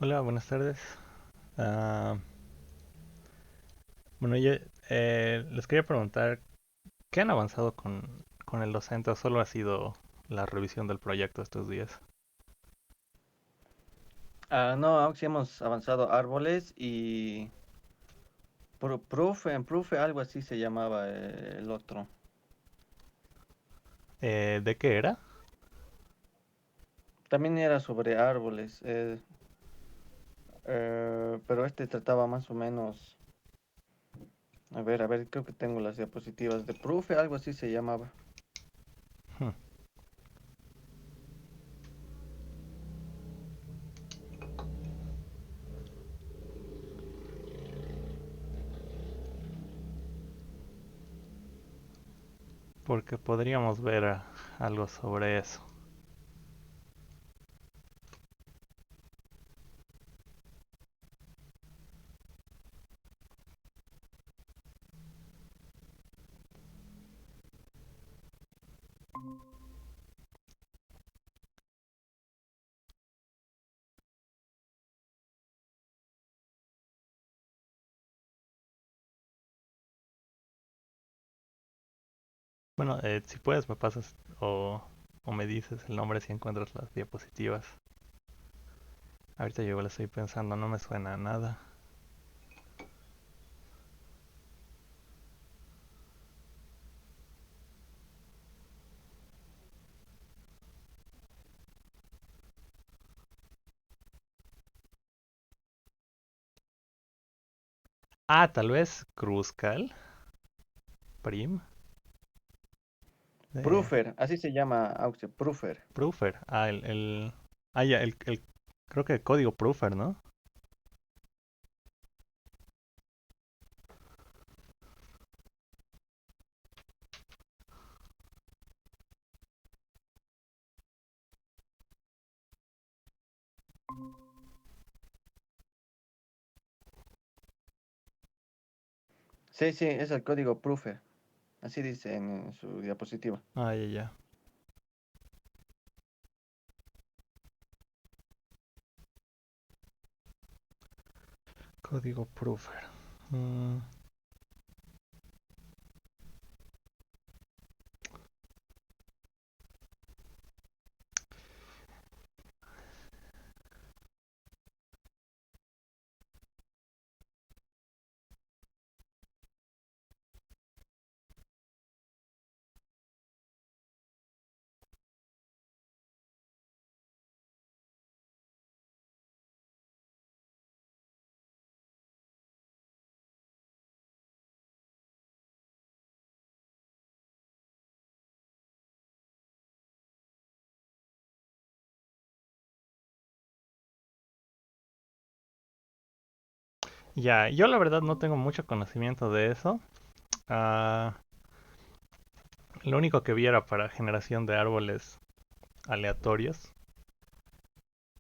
Hola, buenas tardes. Ah, bueno, yo les quería preguntar, ¿qué han avanzado con el docente o solo ha sido la revisión del proyecto estos días? No, aún sí hemos avanzado árboles y Proof, algo así se llamaba el otro. ¿De qué era? También era sobre árboles, pero este trataba más o menos, a ver, creo que tengo las diapositivas de Proof, algo así se llamaba. Hmm, porque podríamos ver algo sobre eso. Bueno, si puedes me pasas o me dices el nombre si encuentras las diapositivas. Ahorita yo igual estoy pensando, no me suena a nada. Ah, tal vez Cruzcal, Prim, de Proofer, así se llama, Auxe, Proofer. Proofer. Ya, creo que código Proofer, ¿no? Sí, sí, es el código Proofer, así dice en su diapositiva. Ah, ya, ya. Código Proofer. Mm, ya, yo la verdad no tengo mucho conocimiento de eso. Ah, lo único que vi era para generación de árboles aleatorios.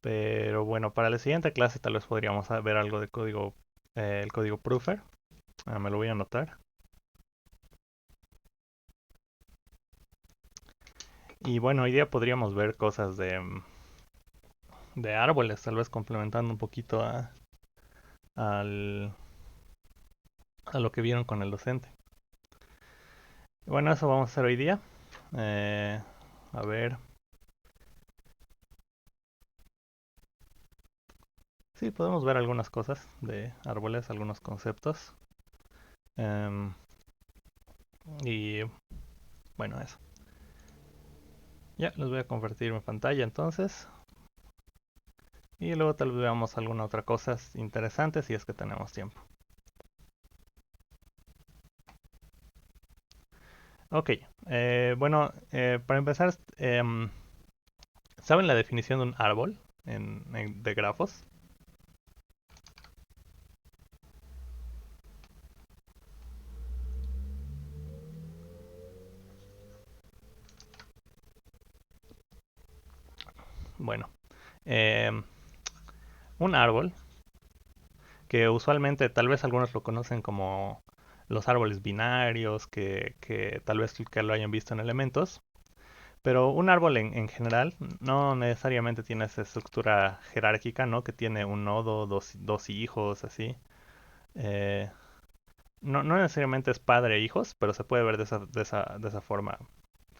Pero bueno, para la siguiente clase tal vez podríamos ver algo de código, el código Proofer. Me lo voy a anotar. Y bueno, hoy día podríamos ver cosas de árboles, tal vez complementando un poquito al, a lo que vieron con el docente. Y bueno, eso vamos a hacer hoy día. Eh, a ver, sí, podemos ver algunas cosas de árboles, algunos conceptos. Em, y bueno, eso. Ya, les voy a convertir mi pantalla entonces. Y luego tal vez veamos alguna otra cosa interesante si es que tenemos tiempo. Ok, bueno, para empezar, ¿saben la definición de un árbol de grafos? Bueno, em, un árbol que usualmente tal vez algunos lo conocen como los árboles binarios, que tal vez que lo hayan visto en elementos, Pero un árbol en general no necesariamente tiene esa estructura jerárquica, ¿no? Que tiene un nodo, dos hijos, así. Eh, no necesariamente es padre e hijos, pero se puede ver de esa forma,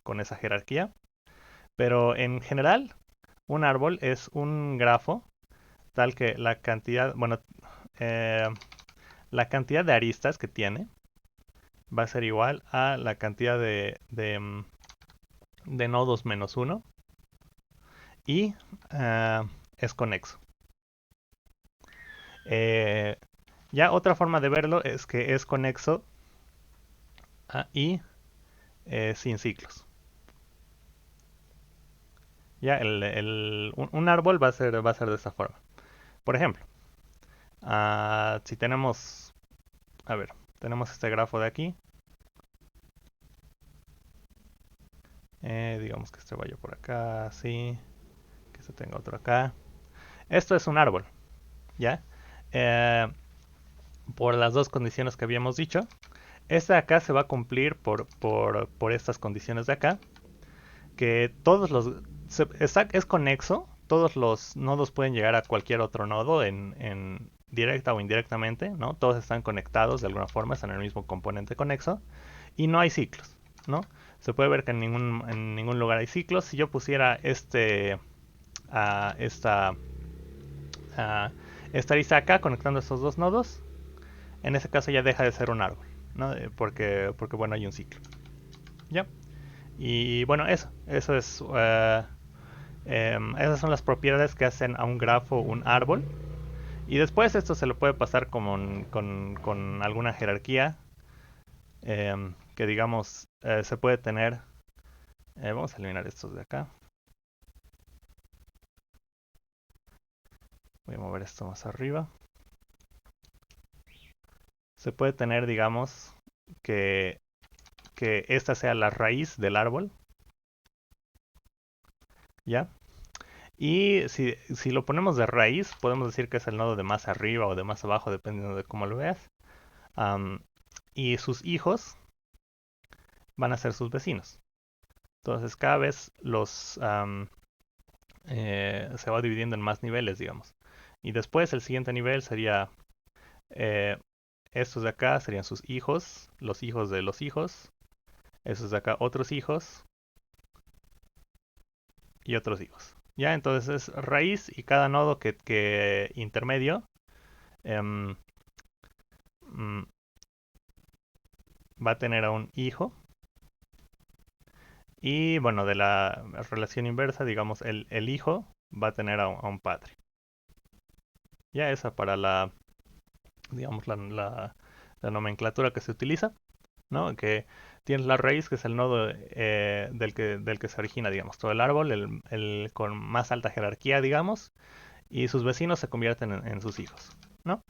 con esa jerarquía. Pero en general, un árbol es un grafo tal que la cantidad, bueno, eh, la cantidad de aristas que tiene va a ser igual a la cantidad de nodos menos uno y es conexo. Eh, ya otra forma de verlo es que es conexo y sin ciclos. Ya un árbol va a ser de esta forma. Por ejemplo, si tenemos, a ver, tenemos este grafo de aquí. Digamos que este vaya por acá, así, que este tenga otro acá. Esto es un árbol, ¿ya? Eh, por las dos condiciones que habíamos dicho. Este de acá se va a cumplir por estas condiciones de acá, que todos los... Es conexo, todos los nodos pueden llegar a cualquier otro nodo en directa o indirectamente, ¿no? Todos están conectados de alguna forma, están en el mismo componente conexo, y no hay ciclos, ¿no? Se puede ver que en ningún lugar hay ciclos. Si yo pusiera esta, a esta arista acá conectando estos dos nodos, en ese caso ya deja de ser un árbol, ¿no? Porque bueno, hay un ciclo. ¿Ya? Y bueno, eso es... esas son las propiedades que hacen a un grafo un árbol. Y después esto se lo puede pasar con alguna jerarquía que digamos se puede tener. Vamos a eliminar estos de acá. Voy a mover esto más arriba. Se puede tener, digamos, que, que esta sea la raíz del árbol. ¿Ya? Y si lo ponemos de raíz, podemos decir que es el nodo de más arriba o de más abajo, dependiendo de cómo lo veas. Um, y sus hijos van a ser sus vecinos. Entonces cada vez se va dividiendo en más niveles, digamos. Y después el siguiente nivel sería, eh, estos de acá serían sus hijos, los hijos de los hijos, estos de acá otros hijos y otros hijos. Ya, entonces es raíz y cada nodo que intermedio em, mm, va a tener a un hijo. Y bueno, de la relación inversa, digamos, el hijo va a tener a un padre. Ya esa para digamos, la nomenclatura que se utiliza, ¿no? Que tienes la raíz, que es el nodo del que se origina, digamos, todo el árbol, el con más alta jerarquía, digamos, y sus vecinos se convierten en sus hijos, ¿no?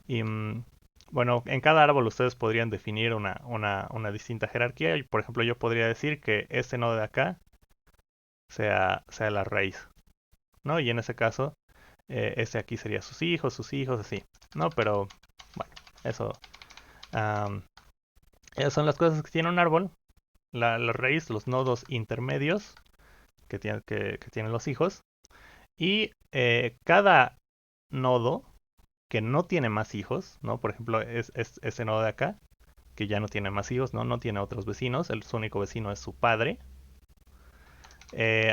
Y bueno, en cada árbol ustedes podrían definir una distinta jerarquía. Y por ejemplo, yo podría decir que este nodo de acá sea la raíz, ¿no? Y en ese caso, este aquí sería sus hijos, así, ¿no? Pero bueno, eso, am, esas son las cosas que tiene un árbol. La raíz, los nodos intermedios que tienen los hijos. Y cada nodo que no tiene más hijos, ¿no? Por ejemplo, es ese nodo de acá, que ya no tiene más hijos, ¿no? No tiene otros vecinos, su único vecino es su padre.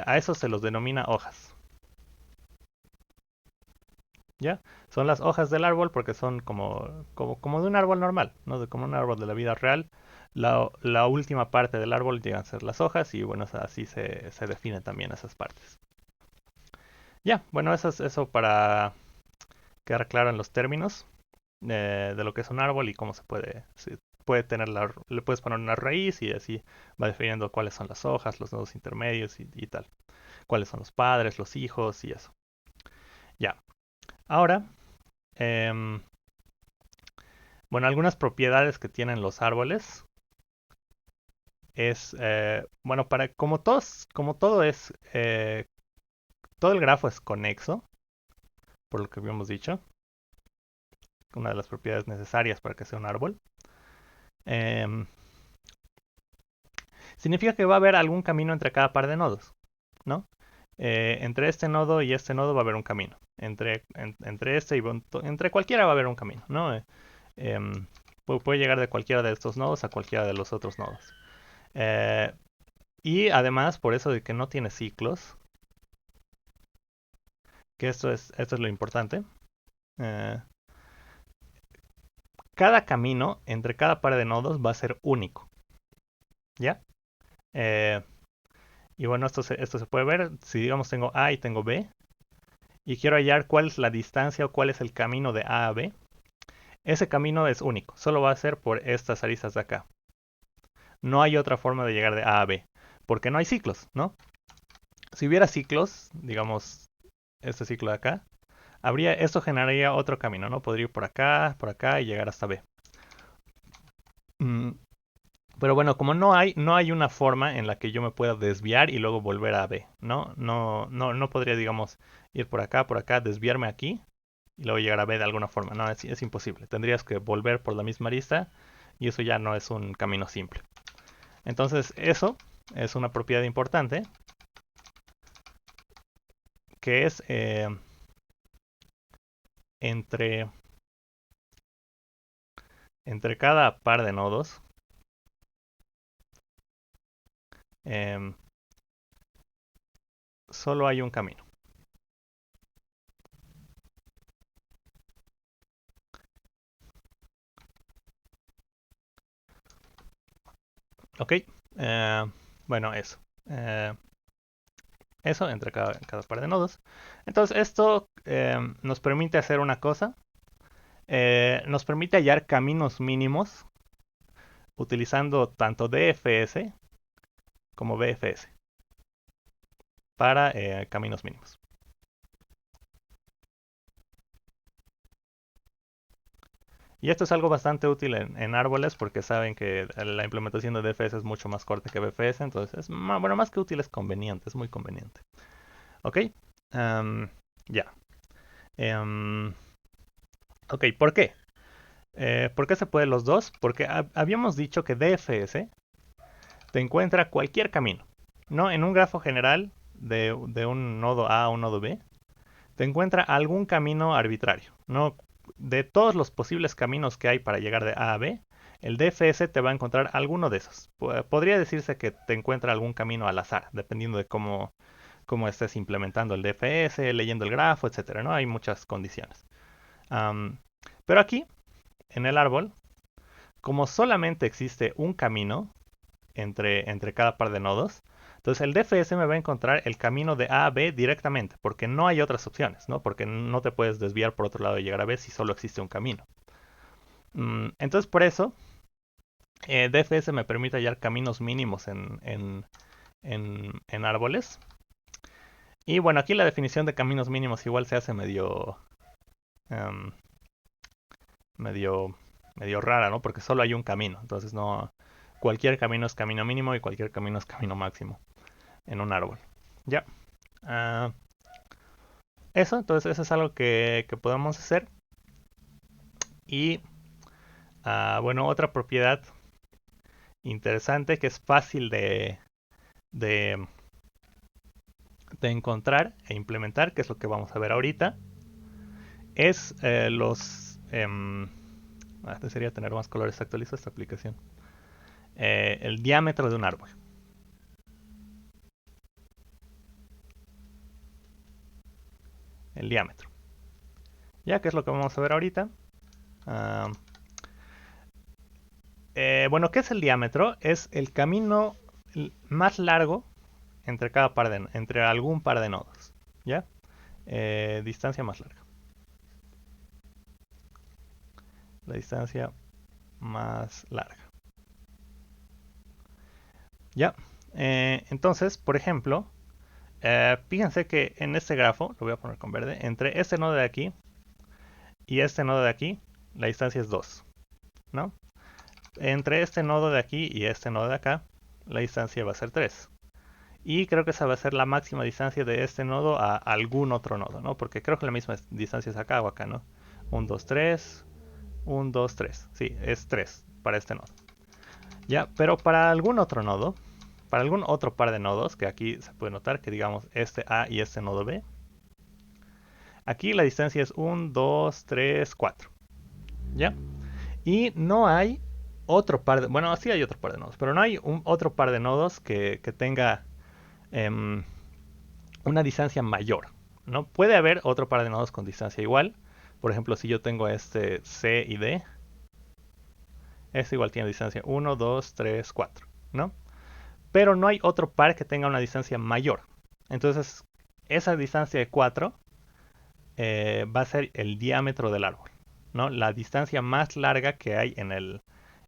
A eso se los denomina hojas. ¿Ya? Son las hojas del árbol porque son como de un árbol normal, ¿no? Como un árbol de la vida real. La última parte del árbol llegan a ser las hojas y bueno, así se definen también esas partes. Ya, bueno, eso para quedar claro en los términos de lo que es un árbol y cómo puede tener le puedes poner una raíz y así va definiendo cuáles son las hojas, los nodos intermedios y tal. Cuáles son los padres, los hijos y eso. Ya. Ahora, em, bueno, algunas propiedades que tienen los árboles es, bueno, como todo todo el grafo es conexo, por lo que habíamos dicho, una de las propiedades necesarias para que sea un árbol. Em, significa que va a haber algún camino entre cada par de nodos, ¿no? Entre este nodo y este nodo va a haber un camino. Entre este y entre cualquiera va a haber un camino, ¿no? Em, puede llegar de cualquiera de estos nodos a cualquiera de los otros nodos. Y además, por eso de que no tiene ciclos, que esto es lo importante, eh, cada camino entre cada par de nodos va a ser único, ¿ya? Eh, y bueno, esto se puede ver si digamos tengo A y tengo B, y quiero hallar cuál es la distancia o cuál es el camino de A a B. Ese camino es único, solo va a ser por estas aristas de acá. No hay otra forma de llegar de A a B, porque no hay ciclos, ¿no? Si hubiera ciclos, digamos este ciclo de acá, esto generaría otro camino, ¿no? Podría ir por acá y llegar hasta B. Mm, pero bueno, como no hay una forma en la que yo me pueda desviar y luego volver a B, ¿no? No podría, digamos, ir por acá, desviarme aquí y luego llegar a B de alguna forma. No, es imposible. Tendrías que volver por la misma arista y eso ya no es un camino simple. Entonces, eso es una propiedad importante que es entre, entre cada par de nodos. em, Solo hay un camino. Ok, bueno, eso. Eso entre cada par de nodos. Entonces, esto nos permite hacer una cosa. Nos permite hallar caminos mínimos utilizando tanto DFS como BFS para caminos mínimos. Y esto es algo bastante útil en árboles porque saben que la implementación de DFS es mucho más corta que BFS, entonces es bueno, más que útil es conveniente, es muy conveniente. Ok, ya. Em, ok, ¿por qué? ¿Por qué se pueden los dos? Porque habíamos dicho que DFS te encuentra cualquier camino, ¿no? En un grafo general de un nodo A a un nodo B, te encuentra algún camino arbitrario, ¿no? De todos los posibles caminos que hay para llegar de A a B, el DFS te va a encontrar alguno de esos. Podría decirse que te encuentra algún camino al azar, dependiendo de cómo estés implementando el DFS, leyendo el grafo, etcétera, ¿no? Hay muchas condiciones. Pero aquí, en el árbol, como solamente existe un camino entre cada par de nodos, entonces el DFS me va a encontrar el camino de A a B directamente, porque no hay otras opciones, ¿no? Porque no te puedes desviar por otro lado y llegar a B si solo existe un camino. Entonces por eso, DFS me permite hallar caminos mínimos en árboles. Y bueno, aquí la definición de caminos mínimos igual se hace em, medio, medio rara, ¿no? Porque solo hay un camino. Entonces no, cualquier camino es camino mínimo y cualquier camino es camino máximo en un árbol. Ya. Ah, entonces eso es algo que podemos hacer. Y bueno, otra propiedad interesante que es fácil de, de encontrar e implementar, que es lo que vamos a ver ahorita, es sería tener más colores. Actualizo esta aplicación. El diámetro de un árbol. El diámetro. Ya que es lo que vamos a ver ahorita. Ah, bueno, ¿qué es el diámetro? Es el camino más largo entre algún par de nodos. ¿Ya? Distancia más larga. La distancia más larga. ¿Ya? Entonces, por ejemplo, fíjense que en este grafo, lo voy a poner con verde, entre este nodo de aquí y este nodo de aquí, la distancia es 2, ¿no? Entre este nodo de aquí y este nodo de acá, la distancia va a ser 3. Y creo que esa va a ser la máxima distancia de este nodo a algún otro nodo, ¿no? Porque creo que la misma distancia es acá o acá, ¿no? 1, 2, 3, 1, 2, 3. Sí, es 3 para este nodo. Ya, pero para algún otro nodo, para algún otro par de nodos, que aquí se puede notar que digamos este A y este nodo B, aquí la distancia es 1, 2, 3, 4. ¿Ya? Y no hay otro par de... Bueno, sí hay otro par de nodos, pero no hay otro par de nodos que tenga em, una distancia mayor. ¿No? Puede haber otro par de nodos con distancia igual. Por ejemplo, si yo tengo este C y D, este igual tiene distancia 1, 2, 3, 4. ¿No? Pero no hay otro par que tenga una distancia mayor. Entonces, esa distancia de 4 va a ser el diámetro del árbol, ¿no? La distancia más larga que hay en el,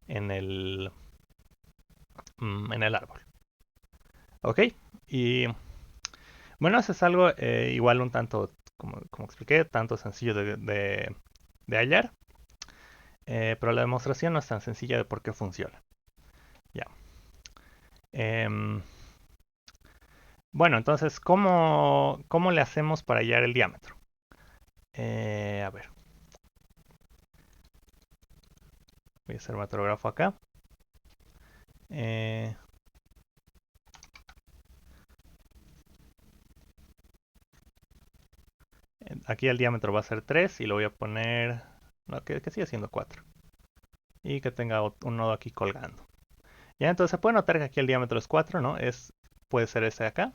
en el árbol. ¿Ok? Y bueno, eso es algo igual un tanto, como expliqué, tanto sencillo de hallar, pero la demostración no es tan sencilla de por qué funciona. Ya. Em, bueno, entonces, ¿cómo le hacemos para hallar el diámetro? A ver, voy a hacer matógrafo acá. Eh, Aquí el diámetro va a ser 3 y lo voy a poner, no, que siga siendo 4. Y que tenga un nodo aquí colgando. Ya, entonces se puede notar que aquí el diámetro es 4, ¿no? Puede ser ese de acá.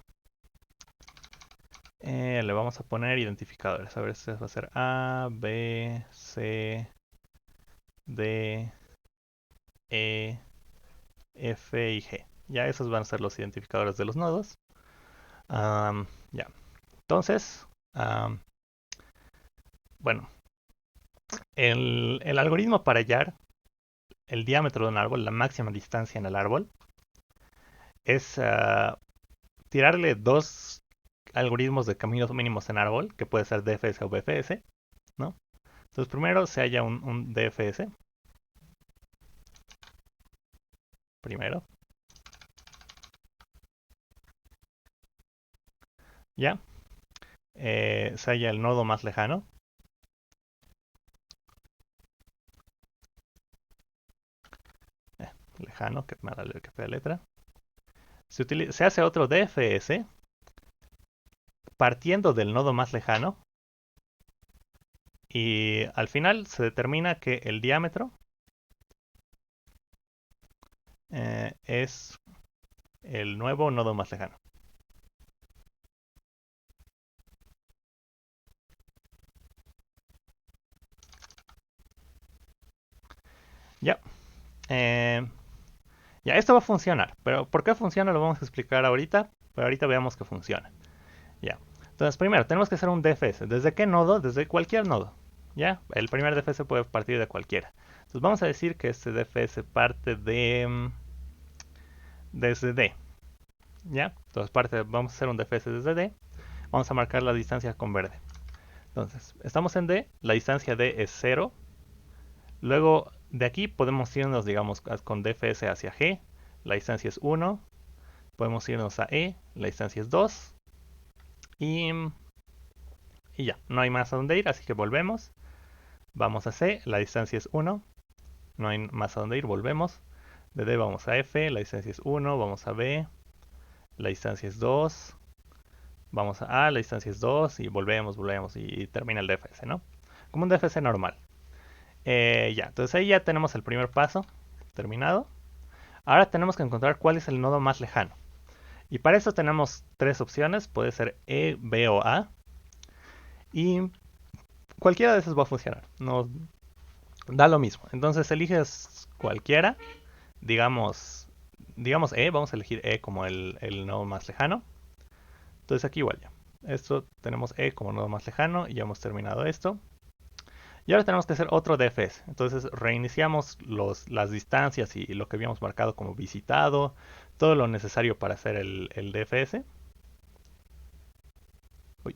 Le vamos a poner identificadores. A ver, este va a ser A, B, C, D, E, F y G. Ya esos van a ser los identificadores de los nodos. Ya. Entonces, bueno, el algoritmo para hallar el diámetro de un árbol, la máxima distancia en el árbol, es tirarle dos algoritmos de caminos mínimos en árbol, que puede ser DFS o BFS, ¿no? Entonces primero se halla un DFS, primero, ¿ya? Se halla el nodo más lejano, lejano, que me da que fea letra. Se hace otro DFS partiendo del nodo más lejano y al final se determina que el diámetro es el nuevo nodo más lejano. Ya. Ya, esto va a funcionar. Pero ¿por qué funciona? Lo vamos a explicar ahorita. Pero ahorita veamos que funciona. Ya. Entonces, primero, tenemos que hacer un DFS. ¿Desde qué nodo? Desde cualquier nodo. ¿Ya? El primer DFS puede partir de cualquiera. Entonces, vamos a decir que este DFS parte desde D. ¿Ya? Entonces, vamos a hacer un DFS desde D. Vamos a marcar la distancia con verde. Entonces, estamos en D. La distancia D es 0. Luego, de aquí podemos irnos, digamos, con DFS hacia G. La distancia es 1. Podemos irnos a E, la distancia es 2. Y, y ya, no hay más a dónde ir, así que volvemos. Vamos a C, la distancia es 1. No hay más a dónde ir, volvemos. De D vamos a F, la distancia es 1. Vamos a B, la distancia es 2. Vamos a la distancia es 2. Y volvemos y termina el DFS, ¿no? Como un DFS normal. Ya, entonces ahí ya tenemos el primer paso terminado. Ahora tenemos que encontrar cuál es el nodo más lejano. Y para eso tenemos tres opciones. Puede ser E, B o A. Y cualquiera de esos va a funcionar. No da lo mismo. Entonces eliges cualquiera. Digamos E. Vamos a elegir E como el nodo más lejano. Entonces aquí igual ya. Esto tenemos E como nodo más lejano. Y ya hemos terminado esto. Y ahora tenemos que hacer otro DFS. Entonces reiniciamos las distancias y lo que habíamos marcado como visitado. Todo lo necesario para hacer el DFS. Uy,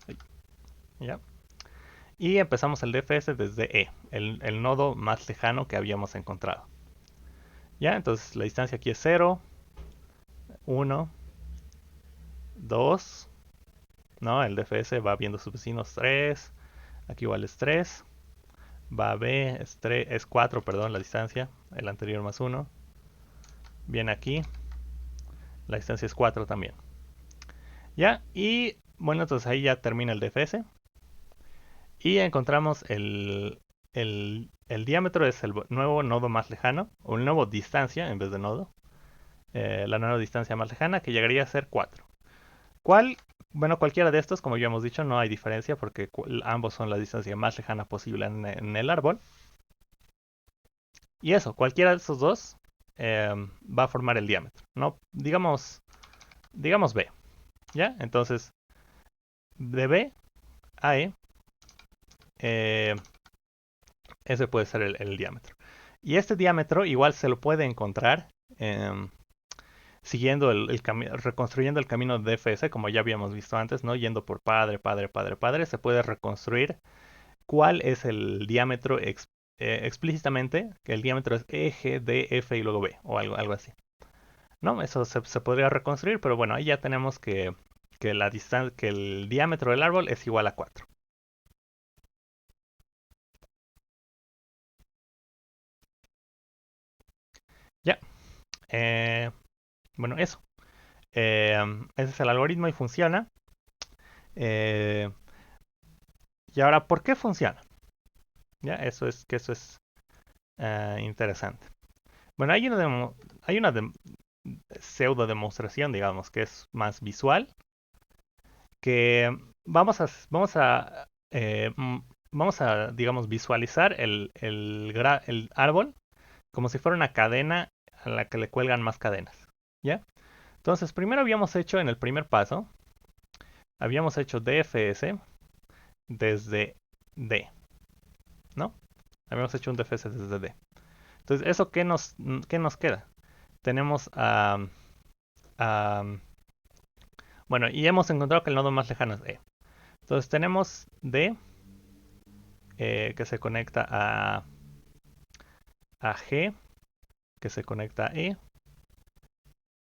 uy, ya. Y empezamos el DFS desde E, el nodo más lejano que habíamos encontrado. Ya, entonces la distancia aquí es 0, 1, 2, ¿no? El DFS va viendo sus vecinos 3, aquí igual es 3, va a B, es 4, perdón, la distancia, el anterior más 1, viene aquí, la distancia es 4 también. ¿Ya? Y bueno, entonces ahí ya termina el DFS. Y encontramos el diámetro es el nuevo nodo más lejano, o el nuevo distancia en vez de nodo. La nueva distancia más lejana que llegaría a ser 4. ¿Cuál? Bueno, cualquiera de estos, como ya hemos dicho, no hay diferencia porque ambos son la distancia más lejana posible en el árbol. Y eso, cualquiera de esos dos va a formar el diámetro, ¿no? Digamos B, ¿ya? Entonces, de B a E, eh, ese puede ser el diámetro. Y este diámetro igual se lo puede encontrar siguiendo reconstruyendo el camino de DFS, como ya habíamos visto antes, ¿no? Yendo por padre, padre, padre, padre, se puede reconstruir cuál es el diámetro explícitamente, que el diámetro es E, G, D, F y luego B, o algo así. ¿No? Eso se podría reconstruir, pero bueno, ahí ya tenemos que el diámetro del árbol es igual a 4. Ya, bueno, eso. Ese es el algoritmo y funciona. Eh, y ahora, ¿por qué funciona? Ya, eso es interesante. Bueno, hay una pseudo demostración, digamos, que es más visual, que vamos a, digamos, visualizar el árbol como si fuera una cadena a la que le cuelgan más cadenas. ¿Ya? Entonces, primero habíamos hecho en el primer paso, habíamos hecho DFS desde D, ¿no? Habíamos hecho un DFS desde D. Entonces, ¿eso qué nos queda? Tenemos bueno, y hemos encontrado que el nodo más lejano es E. Entonces tenemos D que se conecta a G, que se conecta a E.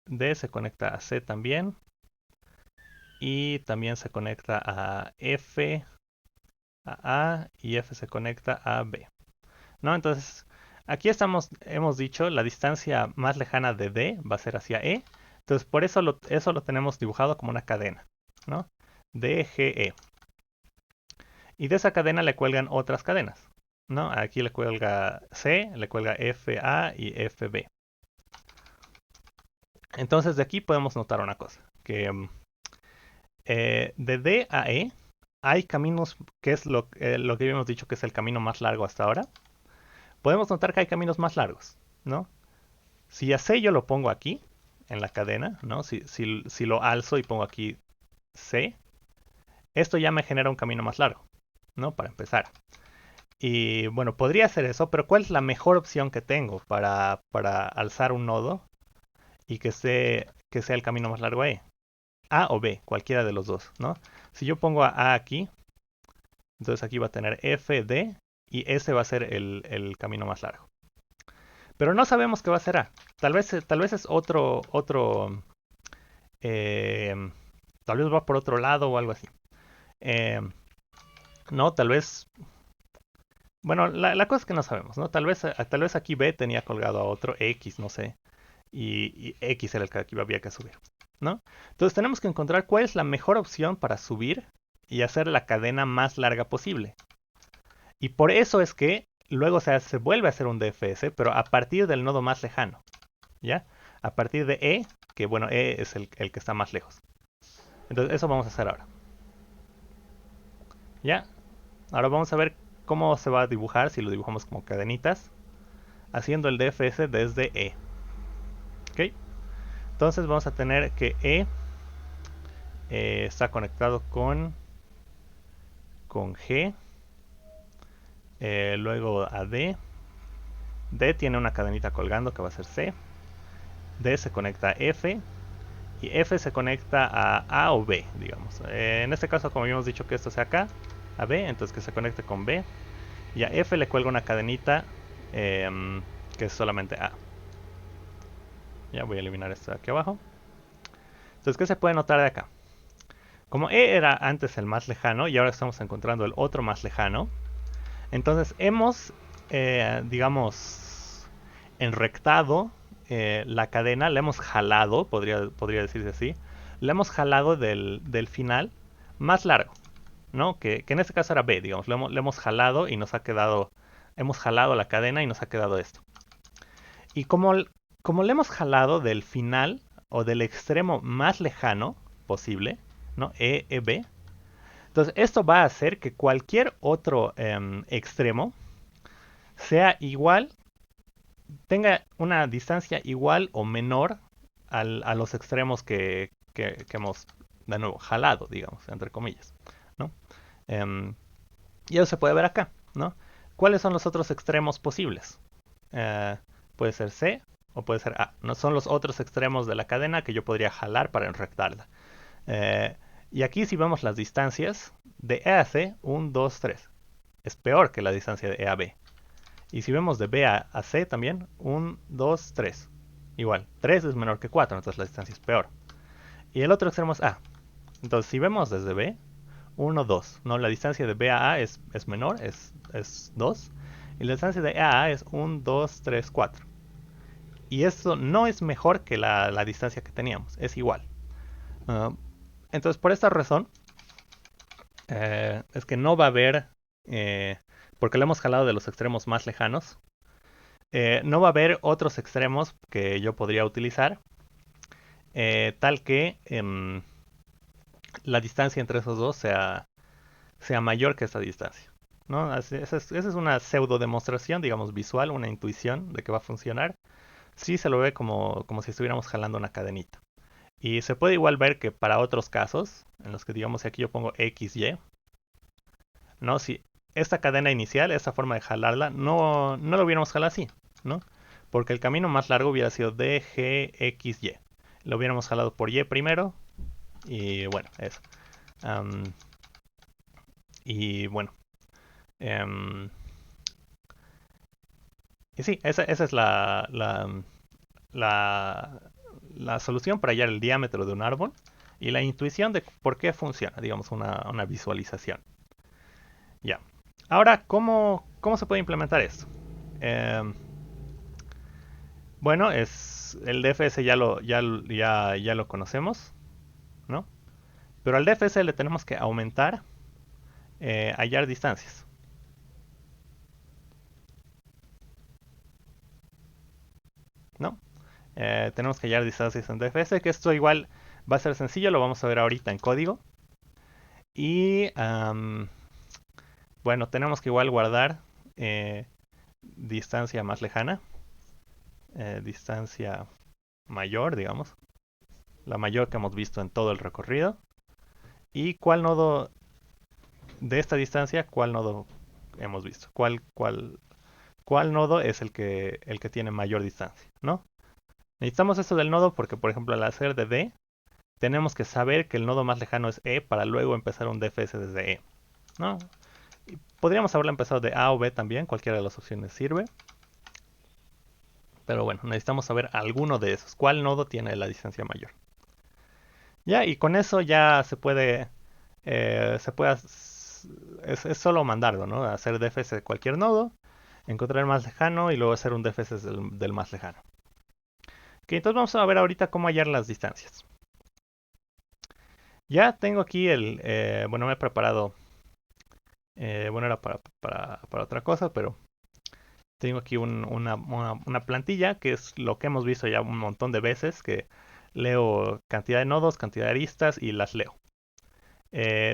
D se conecta a C también. Y también se conecta a F, a y F se conecta a B. ¿No? Entonces, aquí hemos dicho, la distancia más lejana de D va a ser hacia E. Entonces, por eso eso lo tenemos dibujado como una cadena, ¿no? D, G, E. Y de esa cadena le cuelgan otras cadenas, ¿no? Aquí le cuelga C, le cuelga F, A y F, B. Entonces, de aquí podemos notar una cosa, que de D a E hay caminos, que es lo que habíamos dicho que es el camino más largo hasta ahora. Podemos notar que hay caminos más largos, ¿no? Si a C yo lo pongo aquí, en la cadena, ¿no? Si lo alzo y pongo aquí C, esto ya me genera un camino más largo, ¿no? Para empezar. Y bueno, podría hacer eso, pero ¿cuál es la mejor opción que tengo para alzar un nodo y que sea el camino más largo a E? A o B, cualquiera de los dos, ¿no? Si yo pongo a aquí, entonces aquí va a tener F, D y ese va a ser el camino más largo. Pero no sabemos qué va a ser A. Tal vez es eh, tal vez va por otro lado o algo así. Eh, no, tal vez, bueno, la cosa es que no sabemos, ¿no? Tal vez aquí B tenía colgado a otro X, no sé. Y X era el que aquí había que subir, ¿no? Entonces tenemos que encontrar cuál es la mejor opción para subir y hacer la cadena más larga posible. Y por eso es que luego se vuelve a hacer un DFS, pero a partir del nodo más lejano, ¿ya? A partir de E, que bueno, E es el que está más lejos. Entonces eso vamos a hacer ahora, ¿ya? Ahora vamos a ver cómo se va a dibujar si lo dibujamos como cadenitas, haciendo el DFS desde E. ¿Ok? Entonces vamos a tener que E está conectado con G, luego a D. D tiene una cadenita colgando que va a ser C. D se conecta a F. Y F se conecta a o B, digamos. En este caso, como habíamos dicho que esto sea acá, a B, entonces que se conecte con B. Y a F le cuelga una cadenita que es solamente A. Ya voy a eliminar esto de aquí abajo. Entonces, ¿qué se puede notar de acá? Como E era antes el más lejano y ahora estamos encontrando el otro más lejano, entonces hemos, digamos, enrectado la cadena, la hemos jalado, podría decirse así, la hemos jalado del final más largo, ¿no? Que en este caso era B, digamos, le hemos jalado y nos ha quedado, hemos jalado la cadena y nos ha quedado esto. Y como le hemos jalado del final o del extremo más lejano posible, ¿no? B. Entonces esto va a hacer que cualquier otro extremo sea igual, tenga una distancia igual o menor a los extremos que hemos, de nuevo, jalado, digamos, entre comillas, ¿no? Um, y eso se puede ver acá, ¿no? ¿Cuáles son los otros extremos posibles? Uh, puede ser C o puede ser A. No son los otros extremos de la cadena que yo podría jalar para enrectarla. Y aquí si vemos las distancias de E a C, 1, 2, 3. Es peor que la distancia de E a B. Y si vemos de B a C también, 1, 2, 3. Igual, 3 es menor que 4, entonces la distancia es peor. Y el otro extremo es A. Entonces si vemos desde B, 1, 2. ¿No? La distancia de B a A es menor, es 2. Y la distancia de A a A es 1, 2, 3, 4. Y esto no es mejor que la distancia que teníamos, es igual. Entonces por esta razón, es que no va a haber, porque lo hemos jalado de los extremos más lejanos, no va a haber otros extremos que yo podría utilizar, tal que la distancia entre esos dos sea mayor que esta distancia. ¿No? Esa es una pseudo demostración, digamos, visual, una intuición de que va a funcionar. Sí se lo ve como si estuviéramos jalando una cadenita. Y se puede igual ver que para otros casos, en los que digamos aquí yo pongo XY, ¿no? Si esta cadena inicial, esta forma de jalarla, no lo hubiéramos jalado así, ¿no? Porque el camino más largo hubiera sido D, G, X, Y. Lo hubiéramos jalado por Y primero. Y bueno, eso. Um, y bueno. Um, y sí, esa es la, la solución para hallar el diámetro de un árbol y la intuición de por qué funciona, digamos, una visualización. Ya. Ahora, ¿cómo se puede implementar esto? Eh, bueno, el DFS ya lo conocemos, ¿no? Pero al DFS le tenemos que aumentar, hallar distancias, ¿no? Tenemos que hallar distancias en DFS, que esto igual va a ser sencillo, lo vamos a ver ahorita en código. Y bueno, tenemos que igual guardar eh, distancia más lejana, distancia mayor, digamos, la mayor que hemos visto en todo el recorrido. Y cuál nodo de esta distancia, cuál nodo hemos visto, cuál nodo es el que tiene mayor distancia, ¿no? Necesitamos esto del nodo porque, por ejemplo, al hacer de D, tenemos que saber que el nodo más lejano es E para luego empezar un DFS desde E, ¿no? Y podríamos haberlo empezado de A o B también, cualquiera de las opciones sirve. Pero bueno, necesitamos saber alguno de esos. ¿Cuál nodo tiene la distancia mayor? Ya, y con eso ya es solo mandarlo, ¿no? Hacer DFS de cualquier nodo, encontrar el más lejano y luego hacer un DFS del más lejano. Ok, entonces vamos a ver ahorita cómo hallar las distancias. Ya tengo aquí bueno, me he preparado, bueno, era para otra cosa, pero tengo aquí una plantilla que es lo que hemos visto ya un montón de veces, que leo cantidad de nodos, cantidad de aristas y las leo.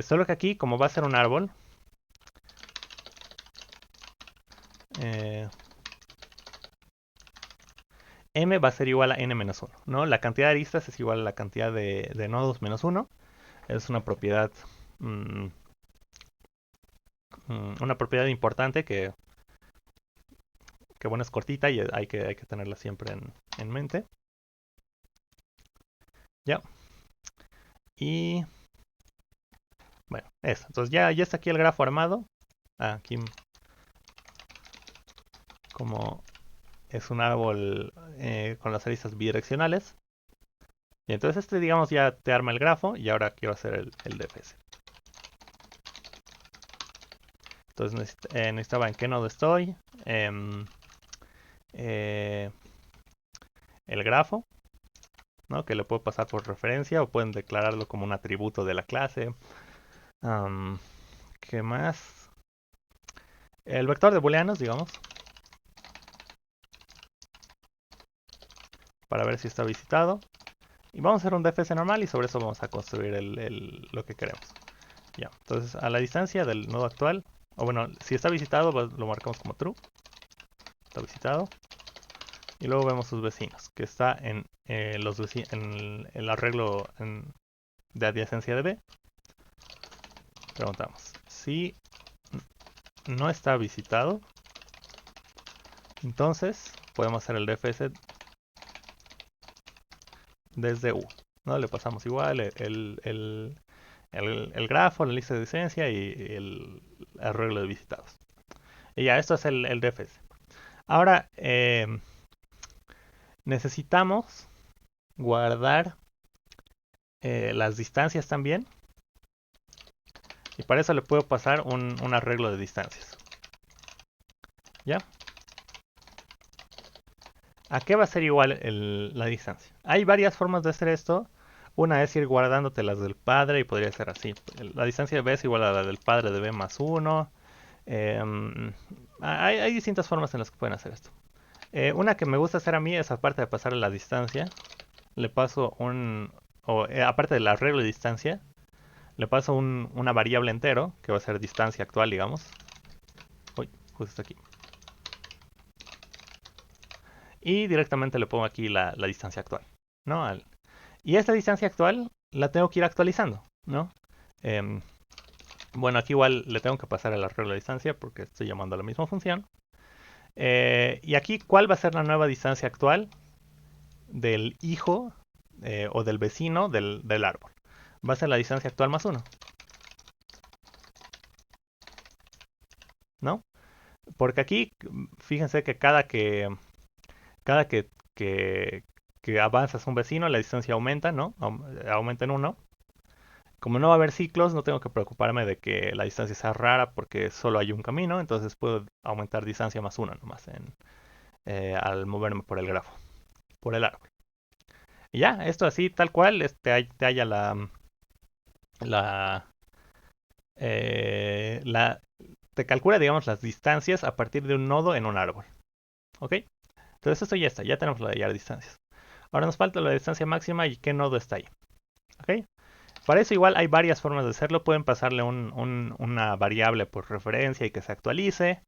Solo que aquí, como va a ser un árbol, eh, m va a ser igual a n menos 1, ¿no? La cantidad de aristas es igual a la cantidad de nodos menos 1. Es mm, una propiedad importante que bueno, es cortita y hay que tenerla siempre en mente. Ya. Y bueno, eso. Entonces ya está aquí el grafo armado. Aquí como es un árbol con las aristas bidireccionales. Y entonces digamos, ya te arma el grafo y ahora quiero hacer el DFS. Entonces necesitaba en qué nodo estoy. Em, eh, el grafo, ¿no? Que le puedo pasar por referencia o pueden declararlo como un atributo de la clase. ¿Qué más? El vector de booleanos, digamos, para ver si está visitado. Y vamos a hacer un DFS normal y sobre eso vamos a construir lo que queremos. Ya, entonces a la distancia del nodo actual, o bueno, si está visitado, pues lo marcamos como true. Está visitado. Y luego vemos sus vecinos, que está en, en el arreglo de adyacencia de B. Preguntamos, si no está visitado, entonces podemos hacer el DFS desde U. ¿No? Le pasamos igual el grafo, la lista de licencia y el arreglo de visitados. Y ya, esto es el DFS. Ahora, necesitamos guardar las distancias también. Y para eso le puedo pasar un arreglo de distancias. ¿Ya? ¿A qué va a ser igual la distancia? Hay varias formas de hacer esto. Una es ir guardándote las del padre y podría ser así. La distancia de B es igual a la del padre de B más 1. Hay distintas formas en las que pueden hacer esto. Una que me gusta hacer a mí es, aparte de pasarle la distancia, le paso aparte del arreglo de distancia, le paso una variable entero, que va a ser distancia actual, digamos. Uy, justo aquí. Y directamente le pongo aquí la distancia actual, ¿no? Y esta distancia actual la tengo que ir actualizando, ¿no? Em, bueno, aquí igual le tengo que pasar el arreglo de distancia porque estoy llamando a la misma función. Y aquí, ¿cuál va a ser la nueva distancia actual del hijo o del vecino del árbol? Va a ser la distancia actual más 1, ¿no? Porque aquí, fíjense que cada que avanzas un vecino, la distancia aumenta, ¿no? Aumenta en 1. Como no va a haber ciclos, no tengo que preocuparme de que la distancia sea rara porque solo hay un camino, entonces puedo aumentar distancia más 1 nomás al moverme por el grafo, por el árbol. Y ya, esto así, tal cual, te haya la, la, te calcula, digamos, las distancias a partir de un nodo en un árbol. ¿Ok? Entonces esto ya está, ya tenemos la de hallar distancias. Ahora nos falta la distancia máxima y qué nodo está ahí. ¿Ok? Para eso igual hay varias formas de hacerlo. Pueden pasarle una variable por referencia y que se actualice.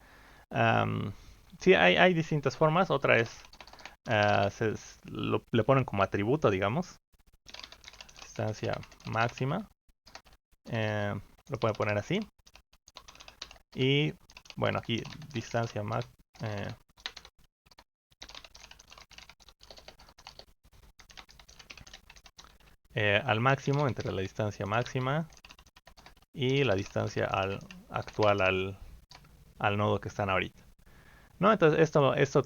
Sí, hay distintas formas. Otra es, le ponen como atributo, digamos. Distancia máxima. Lo pueden poner así. Y bueno, aquí distancia máxima. Al máximo entre la distancia máxima y la distancia actual al nodo que están ahorita. ¿No? Entonces esto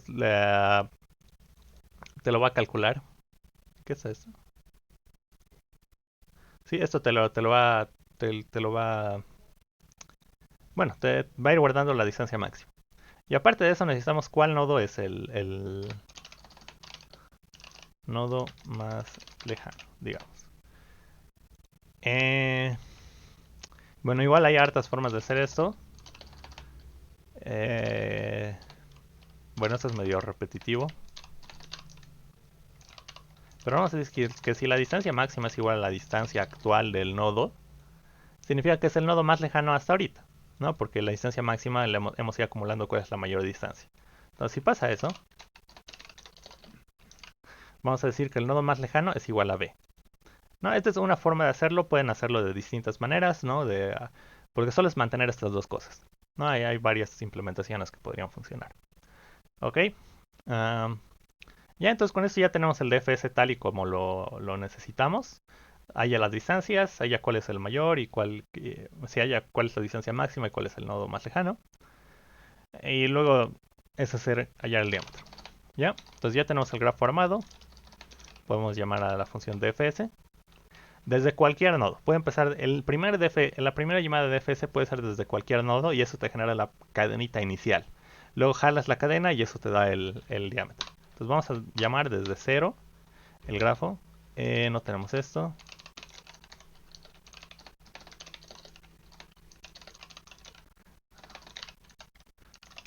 te lo va a calcular. ¿Qué es esto? Sí, esto te lo va, bueno, te va a ir guardando la distancia máxima. Y aparte de eso necesitamos cuál nodo es el nodo más lejano, digamos. Bueno, igual hay hartas formas de hacer esto. Bueno, esto es medio repetitivo. Pero vamos a decir que si la distancia máxima es igual a la distancia actual del nodo, significa que es el nodo más lejano hasta ahorita, ¿no? Porque la distancia máxima hemos ido acumulando cuál es la mayor distancia. Entonces, si pasa eso, vamos a decir que el nodo más lejano es igual a B. ¿No? Esta es una forma de hacerlo, pueden hacerlo de distintas maneras, ¿no? Porque solo es mantener estas dos cosas. ¿No? Hay varias implementaciones que podrían funcionar. ¿Ok? Um, ya, entonces con esto ya tenemos el DFS tal y como lo necesitamos. Haya las distancias, haya cuál es el mayor y si haya cuál es la distancia máxima y cuál es el nodo más lejano. Y luego es hallar el diámetro. ¿Ya? Entonces ya tenemos el grafo armado. Podemos llamar a la función DFS. Desde cualquier nodo. Puede empezar la primera llamada de DFS puede ser desde cualquier nodo y eso te genera la cadenita inicial. Luego jalas la cadena y eso te da el diámetro. Entonces vamos a llamar desde cero el grafo. No tenemos esto.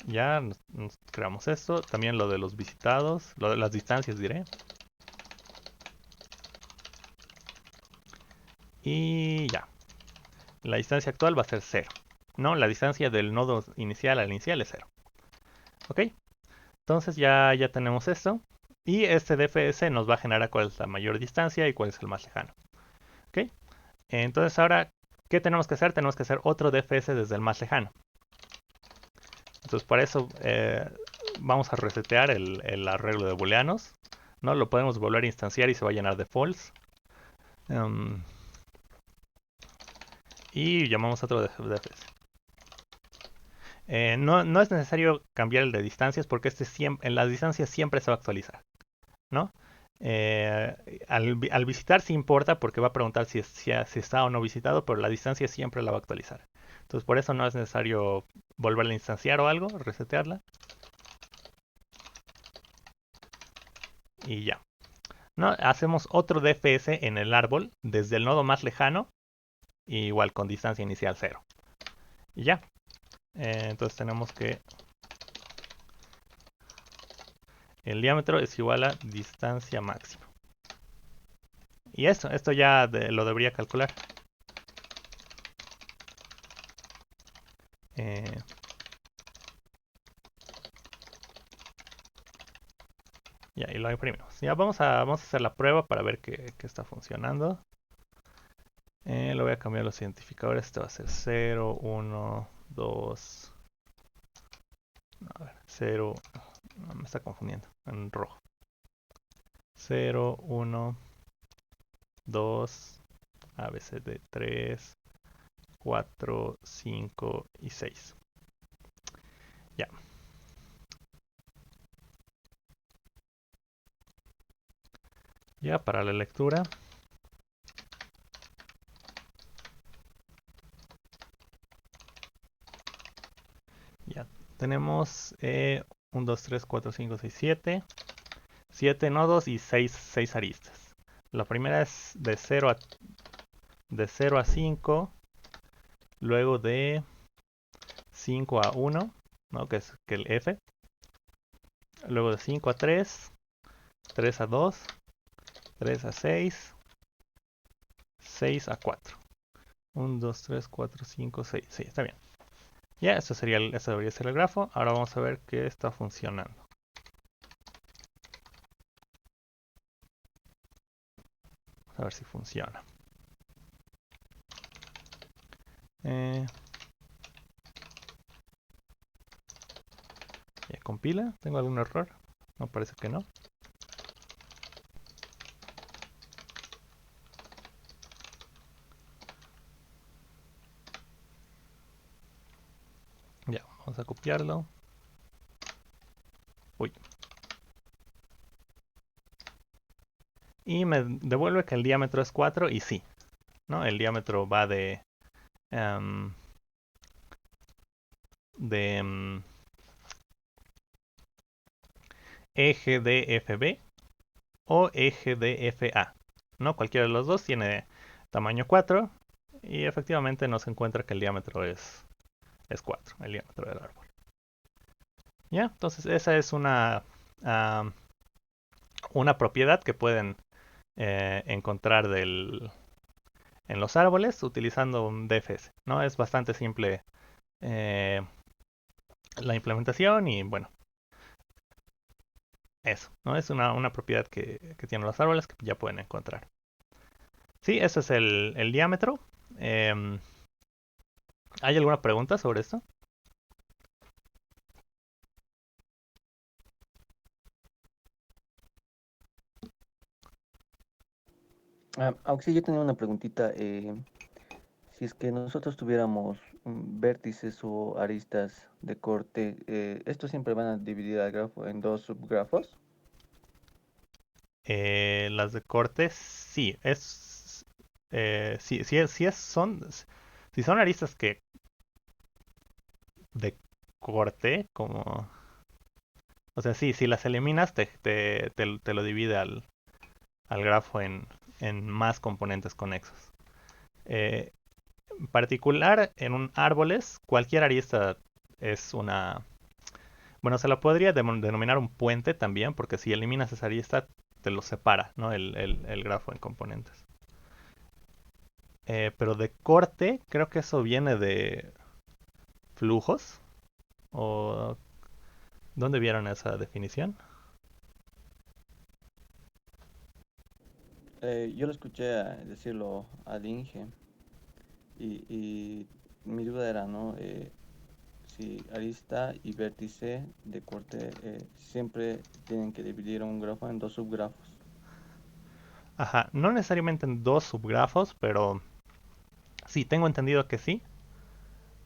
Ya nos creamos esto. También lo de los visitados. Lo de las distancias diré. Y ya. La distancia actual va a ser cero. No, la distancia del nodo inicial al inicial es cero. ¿Ok? Entonces ya tenemos esto. Y este DFS nos va a generar cuál es la mayor distancia y cuál es el más lejano. ¿Ok? Entonces ahora, ¿qué tenemos que hacer? Tenemos que hacer otro DFS desde el más lejano. Entonces para eso vamos a resetear el arreglo de booleanos. ¿No? Lo podemos volver a instanciar y se va a llenar de false. Y llamamos otro DFS. No es necesario cambiar el de distancias porque en las distancias siempre se va a actualizar, ¿no? Al visitar sí importa porque va a preguntar si está o no visitado, pero la distancia siempre la va a actualizar. Entonces por eso no es necesario volverla a instanciar o algo, resetearla y ya. ¿No? Hacemos otro DFS en el árbol desde el nodo más lejano, igual con distancia inicial 0. Y ya. Entonces tenemos que el diámetro es igual a distancia máxima. Y esto ya lo debería calcular. Eh, ya, y lo imprimimos. Ya vamos a hacer la prueba para ver que está funcionando. Lo voy a cambiar los identificadores. Este va a ser 0, 1, 2. A ver, 0. No, me está confundiendo. En rojo. 0, 1, 2, ABCD 3, 4, 5 y 6. Ya. Ya para la lectura. Ya tenemos 1, 2, 3, 4, 5, 6, 7. 7 nodos y 6 aristas. La primera es de 0 a 5, luego de 5 a 1, ¿no? que es el F. Luego de 5 a 3, 3 a 2, 3 a 6, 6 a 4. 1, 2, 3, 4, 5, 6. Sí, está bien. Ya, eso debería ser el grafo. Ahora vamos a ver que está funcionando. Vamos a ver si funciona. Ya compila. ¿Tengo algún error? No, parece que no. Ya, vamos a copiarlo. Uy. Y me devuelve que el diámetro es 4 y sí, ¿no? El diámetro va um, de eje DFB o eje DFA, ¿no? Cualquiera de los dos tiene tamaño 4 y efectivamente nos encuentra que el diámetro es 4, el diámetro del árbol. ¿Ya? Entonces esa es una propiedad que pueden encontrar en los árboles utilizando un DFS, ¿no? Es bastante simple la implementación y bueno, eso, ¿no? Es una propiedad que tienen los árboles que ya pueden encontrar. Sí, ese es el diámetro. Eh, ¿Hay alguna pregunta sobre esto? Aunque sí, yo tenía una preguntita. Si es que nosotros tuviéramos vértices o aristas de corte, ¿estos siempre van a dividir al grafo en dos subgrafos? Las de corte, sí. Si son aristas que de corte, como O sea, sí, si las eliminas, te lo divide al grafo en más componentes conexos. En particular, en un árboles, cualquier arista es una... Bueno, se la podría denominar un puente también, porque si eliminas esa arista, te lo separa, ¿no? El grafo en componentes. Pero de corte, creo que eso viene de flujos. ¿O dónde vieron esa definición? Yo lo escuché decirlo al Inge y mi duda era, ¿no? Si arista y vértice de corte siempre tienen que dividir un grafo en dos subgrafos. Ajá, no necesariamente en dos subgrafos, pero sí, tengo entendido que sí.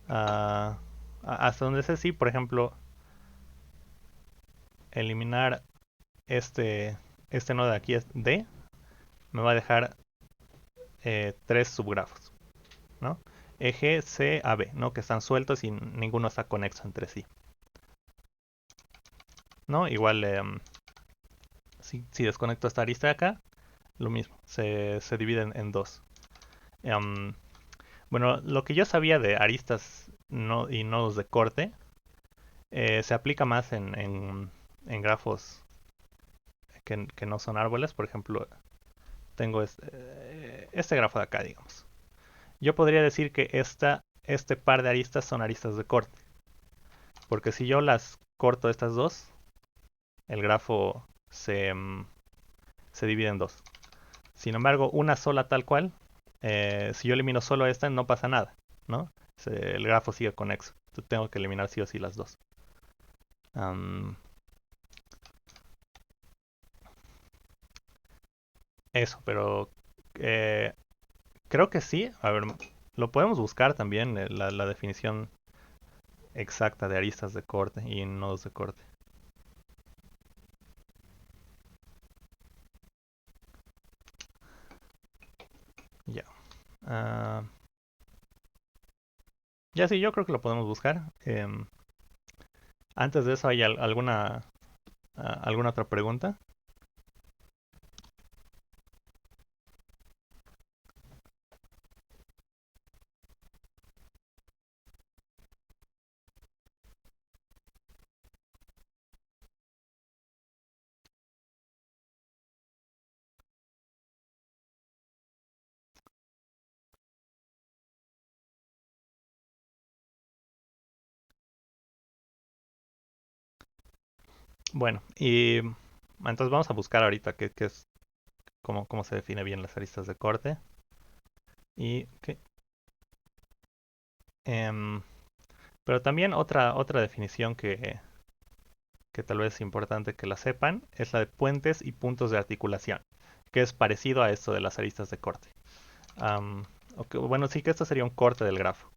Ah, hasta donde sé, sí, por ejemplo, eliminar este, este nodo de aquí es D, me va a dejar tres subgrafos, ¿no? Eje C a B, ¿no? Que están sueltos y ninguno está conexo entre sí, ¿no? Igual, si desconecto esta arista de acá, lo mismo, se divide en dos. Um, bueno, lo que yo sabía de aristas y nodos de corte se aplica más en grafos que no son árboles. Por ejemplo, tengo este grafo de acá, digamos. Yo podría decir que este par de aristas son aristas de corte. Porque si yo las corto estas dos, el grafo se divide en dos. Sin embargo, una sola tal cual, si yo elimino solo esta, no pasa nada, ¿no? El grafo sigue conexo. Entonces tengo que eliminar sí o sí las dos. Um, eso, pero eh, creo que sí. A ver, lo podemos buscar también, la definición exacta de aristas de corte y nodos de corte. Ya. Ah, ya sí, yo creo que lo podemos buscar. Antes de eso, ¿hay alguna otra pregunta? Bueno, y entonces vamos a buscar ahorita qué es, cómo se define bien las aristas de corte. Y em, pero también otra definición que tal vez es importante que la sepan es la de puentes y puntos de articulación, que es parecido a esto de las aristas de corte. Am, bueno, sí que esto sería un corte del grafo.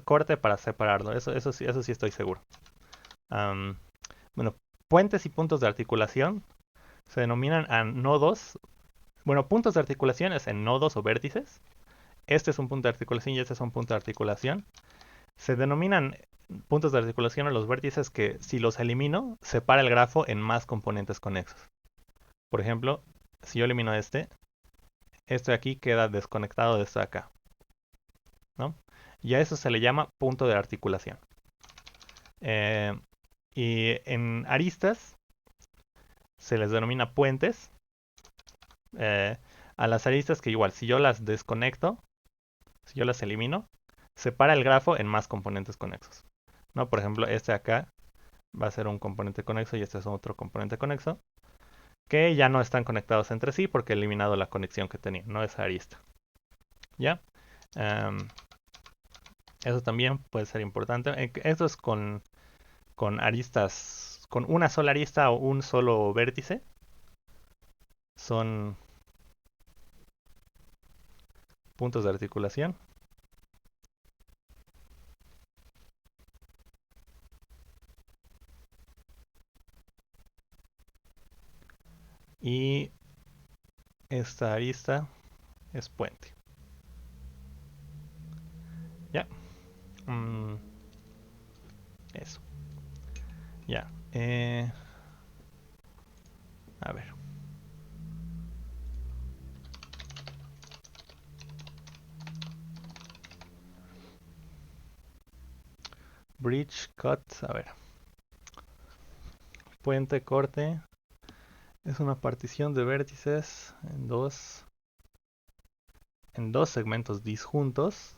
Corte para separarlo, eso sí estoy seguro. Am, bueno, puentes y puntos de articulación se denominan a nodos. Bueno, puntos de articulación es en nodos o vértices. Este es un punto de articulación y este es un punto de articulación. Se denominan puntos de articulación a los vértices que, si los elimino, separa el grafo en más componentes conexos. Por ejemplo, si yo elimino este de aquí queda desconectado de este de acá, ¿no? Y a eso se le llama punto de articulación. Eh, y en aristas se les denomina puentes. eh, a las aristas que igual, si yo las desconecto, si yo las elimino, separa el grafo en más componentes conexos, ¿no? Por ejemplo, este de acá va a ser un componente conexo y este es otro componente conexo, que ya no están conectados entre sí porque he eliminado la conexión que tenía, no esa arista. ¿Ya? Um, eso también puede ser importante. Esto es con aristas, con una sola arista o un solo vértice. Son puntos de articulación. Y esta arista es puente. ¿Ya? Mm, eso. Ya. Eh, a ver. Bridge cut. A ver. Puente corte. Es una partición de vértices en dos segmentos disjuntos.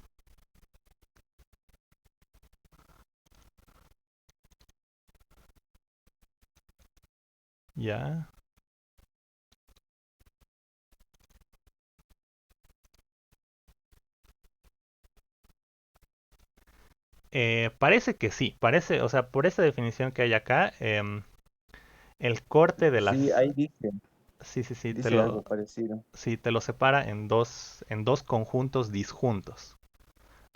Ya. Parece que sí. Parece, o sea, por esa definición que hay acá, el corte de Sí, las. ahí dice, Sí, sí, sí. dice algo parecido. Sí, te lo separa en dos conjuntos disjuntos.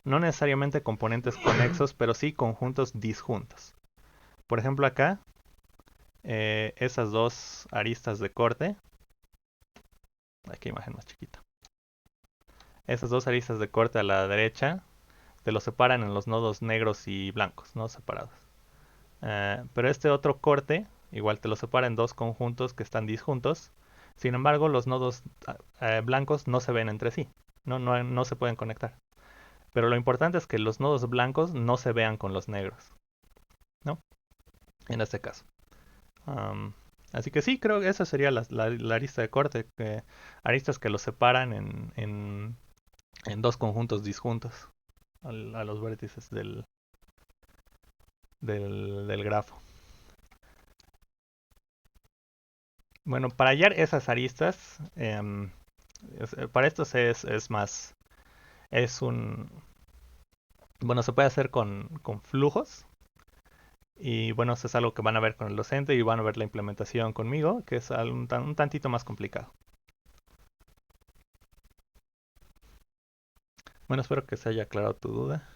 No necesariamente componentes conexos, pero sí conjuntos disjuntos. Por ejemplo, acá, esas dos aristas de corte. Aquí imagen más chiquita. Esas dos aristas de corte a la derecha te lo separan en los nodos negros y blancos, no separados. Pero este otro corte igual te lo separa en dos conjuntos que están disjuntos. Sin embargo, los nodos blancos no se ven entre sí. No se pueden conectar. Pero lo importante es que los nodos blancos no se vean con los negros, ¿no? En este caso. Um, Así que sí, creo que esa sería la arista de corte. Aristas que los separan en dos conjuntos disjuntos a los vértices del grafo. Bueno, para hallar esas aristas, para estos es más, es un, bueno, se puede hacer con flujos. Y bueno, eso es algo que van a ver con el docente y van a ver la implementación conmigo, que es un tantito más complicado. Bueno, espero que se haya aclarado tu duda.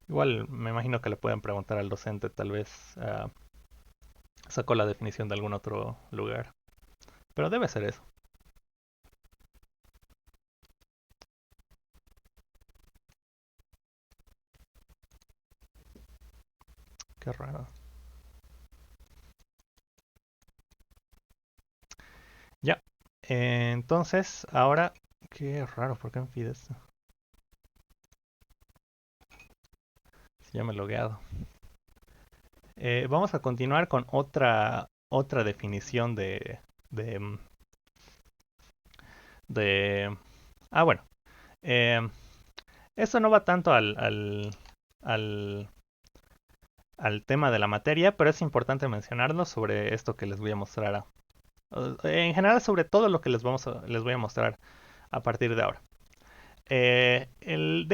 Igual me imagino que le pueden preguntar al docente, tal vez sacó la definición de algún otro lugar. Pero debe ser eso. Qué raro. Ya. Entonces, ahora... Qué raro, ¿por qué me pide esto? Si ya me he logueado. Vamos a continuar con otra definición de, mm, de... Ah, bueno. Eh, Esto no va tanto al, al tema de la materia, pero es importante mencionarlo sobre esto que les voy a mostrar. En general, sobre todo lo que les voy a mostrar a partir de ahora. El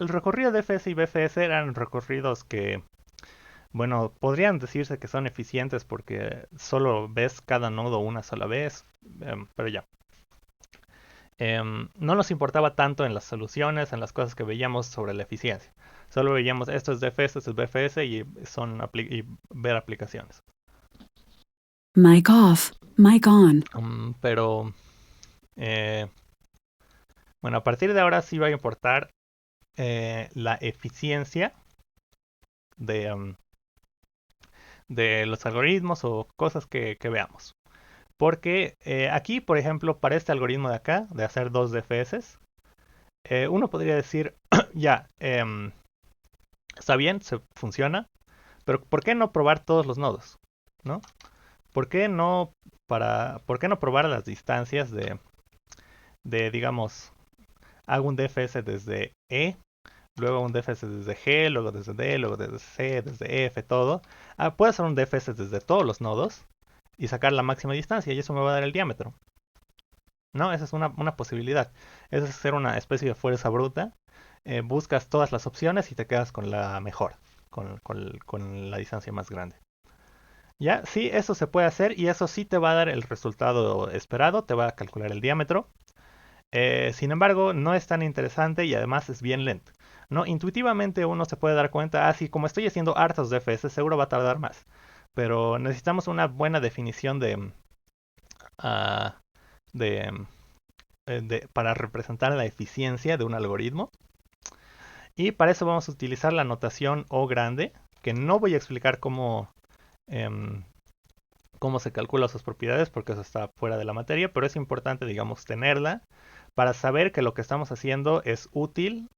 recorrido de FS y BFS eran recorridos que, bueno, podrían decirse que son eficientes porque solo ves cada nodo una sola vez, pero ya. No nos importaba tanto en las soluciones, en las cosas que veíamos sobre la eficiencia. Solo veíamos esto es DFS, esto es BFS y ver aplicaciones. Mic off, mic on. Pero, eh, bueno, a partir de ahora sí va a importar la eficiencia de, de los algoritmos o cosas que veamos. Porque aquí, por ejemplo, para este algoritmo de acá, de hacer dos DFS, uno podría decir, ya, está bien, funciona, pero ¿por qué no probar todos los nodos? ¿No? ¿Por qué no, ¿por qué no probar las distancias digamos, hago un DFS desde E, luego un DFS desde G, luego desde D, luego desde C, desde F, todo? Puedo hacer un DFS desde todos los nodos y sacar la máxima distancia y eso me va a dar el diámetro. ¿No? Esa es una posibilidad. Es hacer una especie de fuerza bruta. Buscas todas las opciones y te quedas con la mejor, con la distancia más grande. Ya, sí, eso se puede hacer y eso sí te va a dar el resultado esperado, te va a calcular el diámetro. Sin embargo, no es tan interesante y además es bien lento. No, intuitivamente uno se puede dar cuenta, sí, como estoy haciendo hartos DFS, seguro va a tardar más. Pero necesitamos una buena definición ah, de, para representar la eficiencia de un algoritmo. Y para eso vamos a utilizar la notación O grande, que no voy a explicar cómo se calculan sus propiedades, porque eso está fuera de la materia, pero es importante, digamos, tenerla para saber que lo que estamos haciendo es útil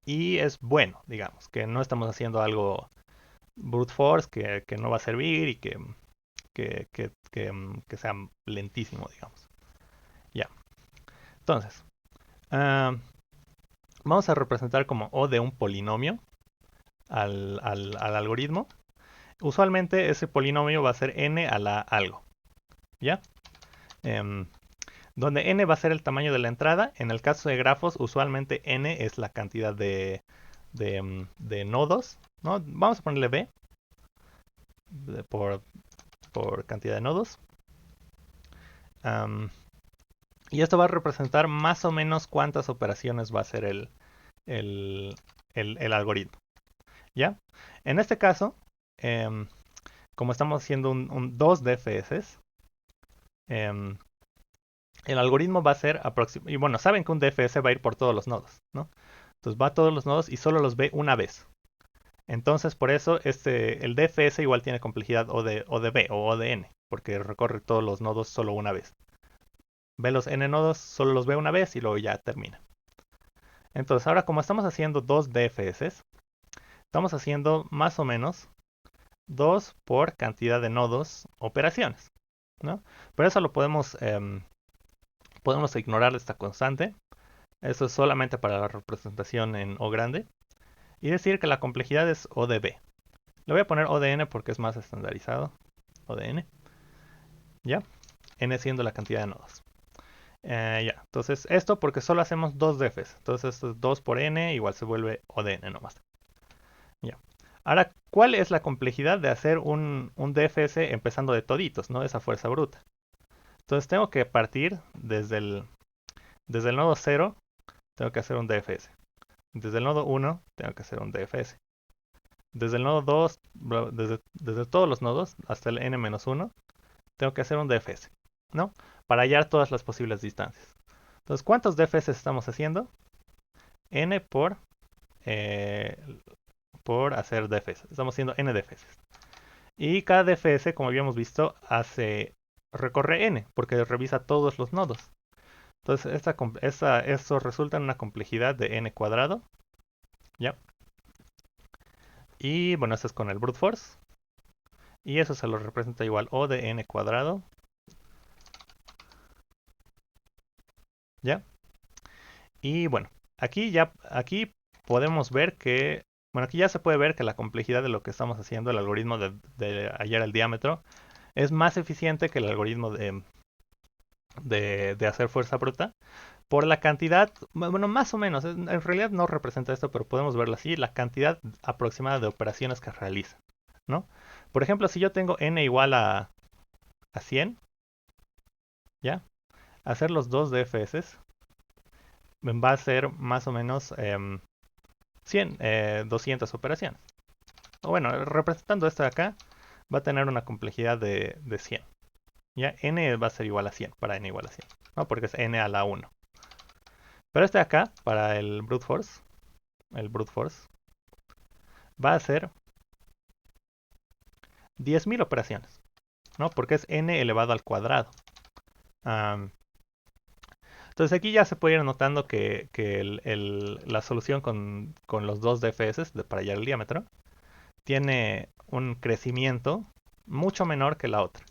y es bueno, digamos, que no estamos haciendo algo brute force que no va a servir y que sea lentísimo, digamos. Ya. Entonces, vamos a representar como O de un polinomio al algoritmo. Usualmente ese polinomio va a ser n a la algo. ¿Ya? Donde n va a ser el tamaño de la entrada. En el caso de grafos, usualmente n es la cantidad de nodos, ¿no? Vamos a ponerle b por cantidad de nodos. Y esto va a representar más o menos cuántas operaciones va a hacer el algoritmo. ¿Ya? En este caso, como estamos haciendo un 2 DFS, el algoritmo va a ser aproximadamente. Y bueno, saben que un DFS va a ir por todos los nodos, ¿no? Entonces va a todos los nodos y solo los ve una vez. Entonces, por eso el DFS igual tiene complejidad O de B o O de N, porque recorre todos los nodos solo una vez. Ve los N nodos, solo los ve una vez y luego ya termina. Entonces, ahora como estamos haciendo dos DFS, estamos haciendo más o menos 2 por cantidad de nodos operaciones, ¿no? Por eso podemos ignorar esta constante. Eso es solamente para la representación en O grande. Y decir que la complejidad es O de B. Le voy a poner O de N porque es más estandarizado. O de N. ¿Ya? N siendo la cantidad de nodos. Ya. Entonces esto porque solo hacemos dos defs. Entonces esto es 2 por N igual se vuelve O de N nomás. Ya. Ahora, ¿cuál es la complejidad de hacer un DFS empezando de toditos, ¿no? Esa fuerza bruta. Entonces tengo que partir desde el nodo 0, tengo que hacer un DFS. Desde el nodo 1, tengo que hacer un DFS. Desde el nodo 2, desde todos los nodos hasta el n-1, tengo que hacer un DFS, ¿no? Para hallar todas las posibles distancias. Entonces, ¿cuántos DFS estamos haciendo? N por hacer DFS. Estamos haciendo n DFS. Y cada DFS, como habíamos visto, recorre n, porque revisa todos los nodos. Entonces, esto resulta en una complejidad de n cuadrado. ¿Ya? Y bueno, eso es con el brute force. Y eso se lo representa igual O de n cuadrado. ¿Ya? Y bueno, aquí podemos ver que, bueno, aquí ya se puede ver que la complejidad de lo que estamos haciendo, el algoritmo de hallar el diámetro, es más eficiente que el algoritmo de hacer fuerza bruta. Por la cantidad, bueno, más o menos, en realidad no representa esto, pero podemos verlo así, la cantidad aproximada de operaciones que realiza, ¿no? Por ejemplo, si yo tengo n igual a 100, ¿ya? Hacer los dos DFS va a ser más o menos 200 operaciones. O bueno, representando esto de acá, va a tener una complejidad de 100. Ya n va a ser igual a 100, para n igual a 100, ¿no? Porque es n a la 1. Pero este de acá, para el brute force va a ser 10.000 operaciones, ¿no? Porque es n elevado al cuadrado. Entonces aquí ya se puede ir notando que la solución con los dos DFS para hallar el diámetro tiene un crecimiento mucho menor que la otra.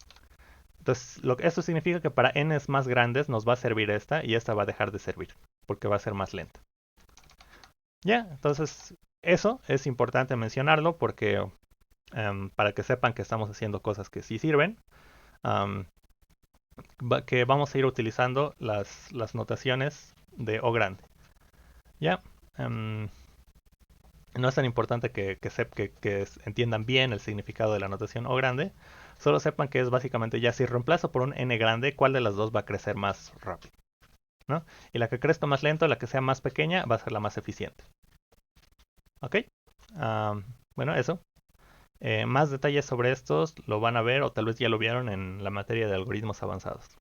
Entonces esto significa que para n's más grandes nos va a servir esta y esta va a dejar de servir porque va a ser más lenta. Ya, entonces eso es importante mencionarlo porque para que sepan que estamos haciendo cosas que sí sirven. Que vamos a ir utilizando las notaciones de O grande. ¿Ya? No es tan importante que entiendan bien el significado de la notación O grande. Solo sepan que es básicamente ya si reemplazo por un N grande, ¿cuál de las dos va a crecer más rápido? ¿No? Y la que crezca más lento, la que sea más pequeña, va a ser la más eficiente. ¿Ok? Bueno, eso. Más detalles sobre estos lo van a ver o tal vez ya lo vieron en la materia de algoritmos avanzados.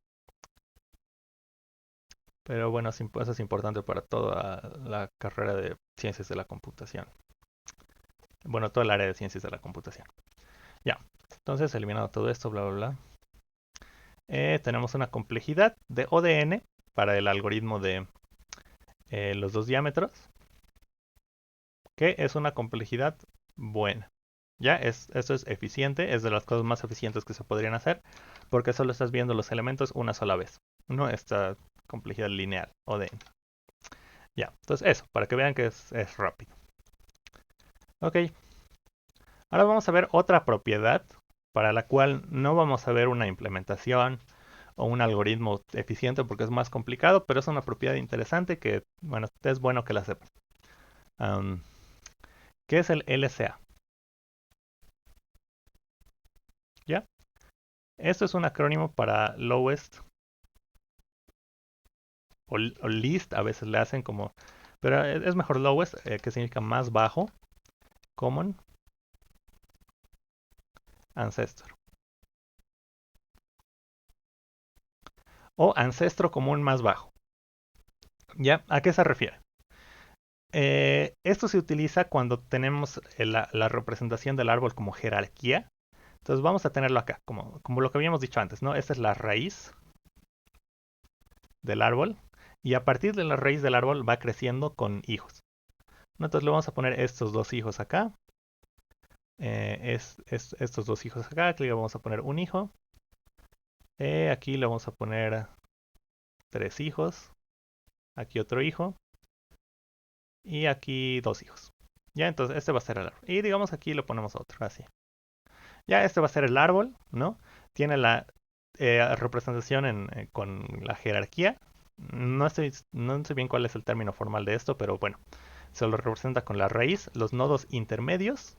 Pero bueno, eso es importante para toda la carrera de ciencias de la computación. bueno, todo el área de ciencias de la computación. Ya, entonces eliminando todo esto, bla, bla, bla. Tenemos una complejidad de ODN para el algoritmo de los dos diámetros, que es una complejidad buena. Ya, esto es eficiente, es de las cosas más eficientes que se podrían hacer, porque solo estás viendo los elementos una sola vez, no esta complejidad lineal ODN. Ya, entonces eso, para que vean que es rápido. Ok, ahora vamos a ver otra propiedad para la cual no vamos a ver una implementación o un algoritmo eficiente porque es más complicado, pero es una propiedad interesante que, bueno, es bueno que la sepan. ¿Qué es el LCA? ¿Ya? Esto es un acrónimo para lowest o least, a veces le hacen como, pero es mejor lowest, que significa más bajo, common ancestor. O ancestro común más bajo. ¿Ya? ¿A qué se refiere? Esto se utiliza cuando tenemos la representación del árbol como jerarquía. Entonces vamos a tenerlo acá, como lo que habíamos dicho antes, ¿no? Esta es la raíz del árbol. Y a partir de la raíz del árbol va creciendo con hijos, ¿no? Entonces le vamos a poner estos dos hijos acá. Estos dos hijos acá. Aquí le vamos a poner un hijo. Aquí le vamos a poner 3 hijos. Aquí otro hijo. Y aquí 2 hijos. Ya, entonces este va a ser el árbol. Y digamos aquí le ponemos otro, así. Ya, este va a ser el árbol, ¿no? Tiene la representación con la jerarquía. No sé bien cuál es el término formal de esto, pero bueno. Se lo representa con la raíz, los nodos intermedios.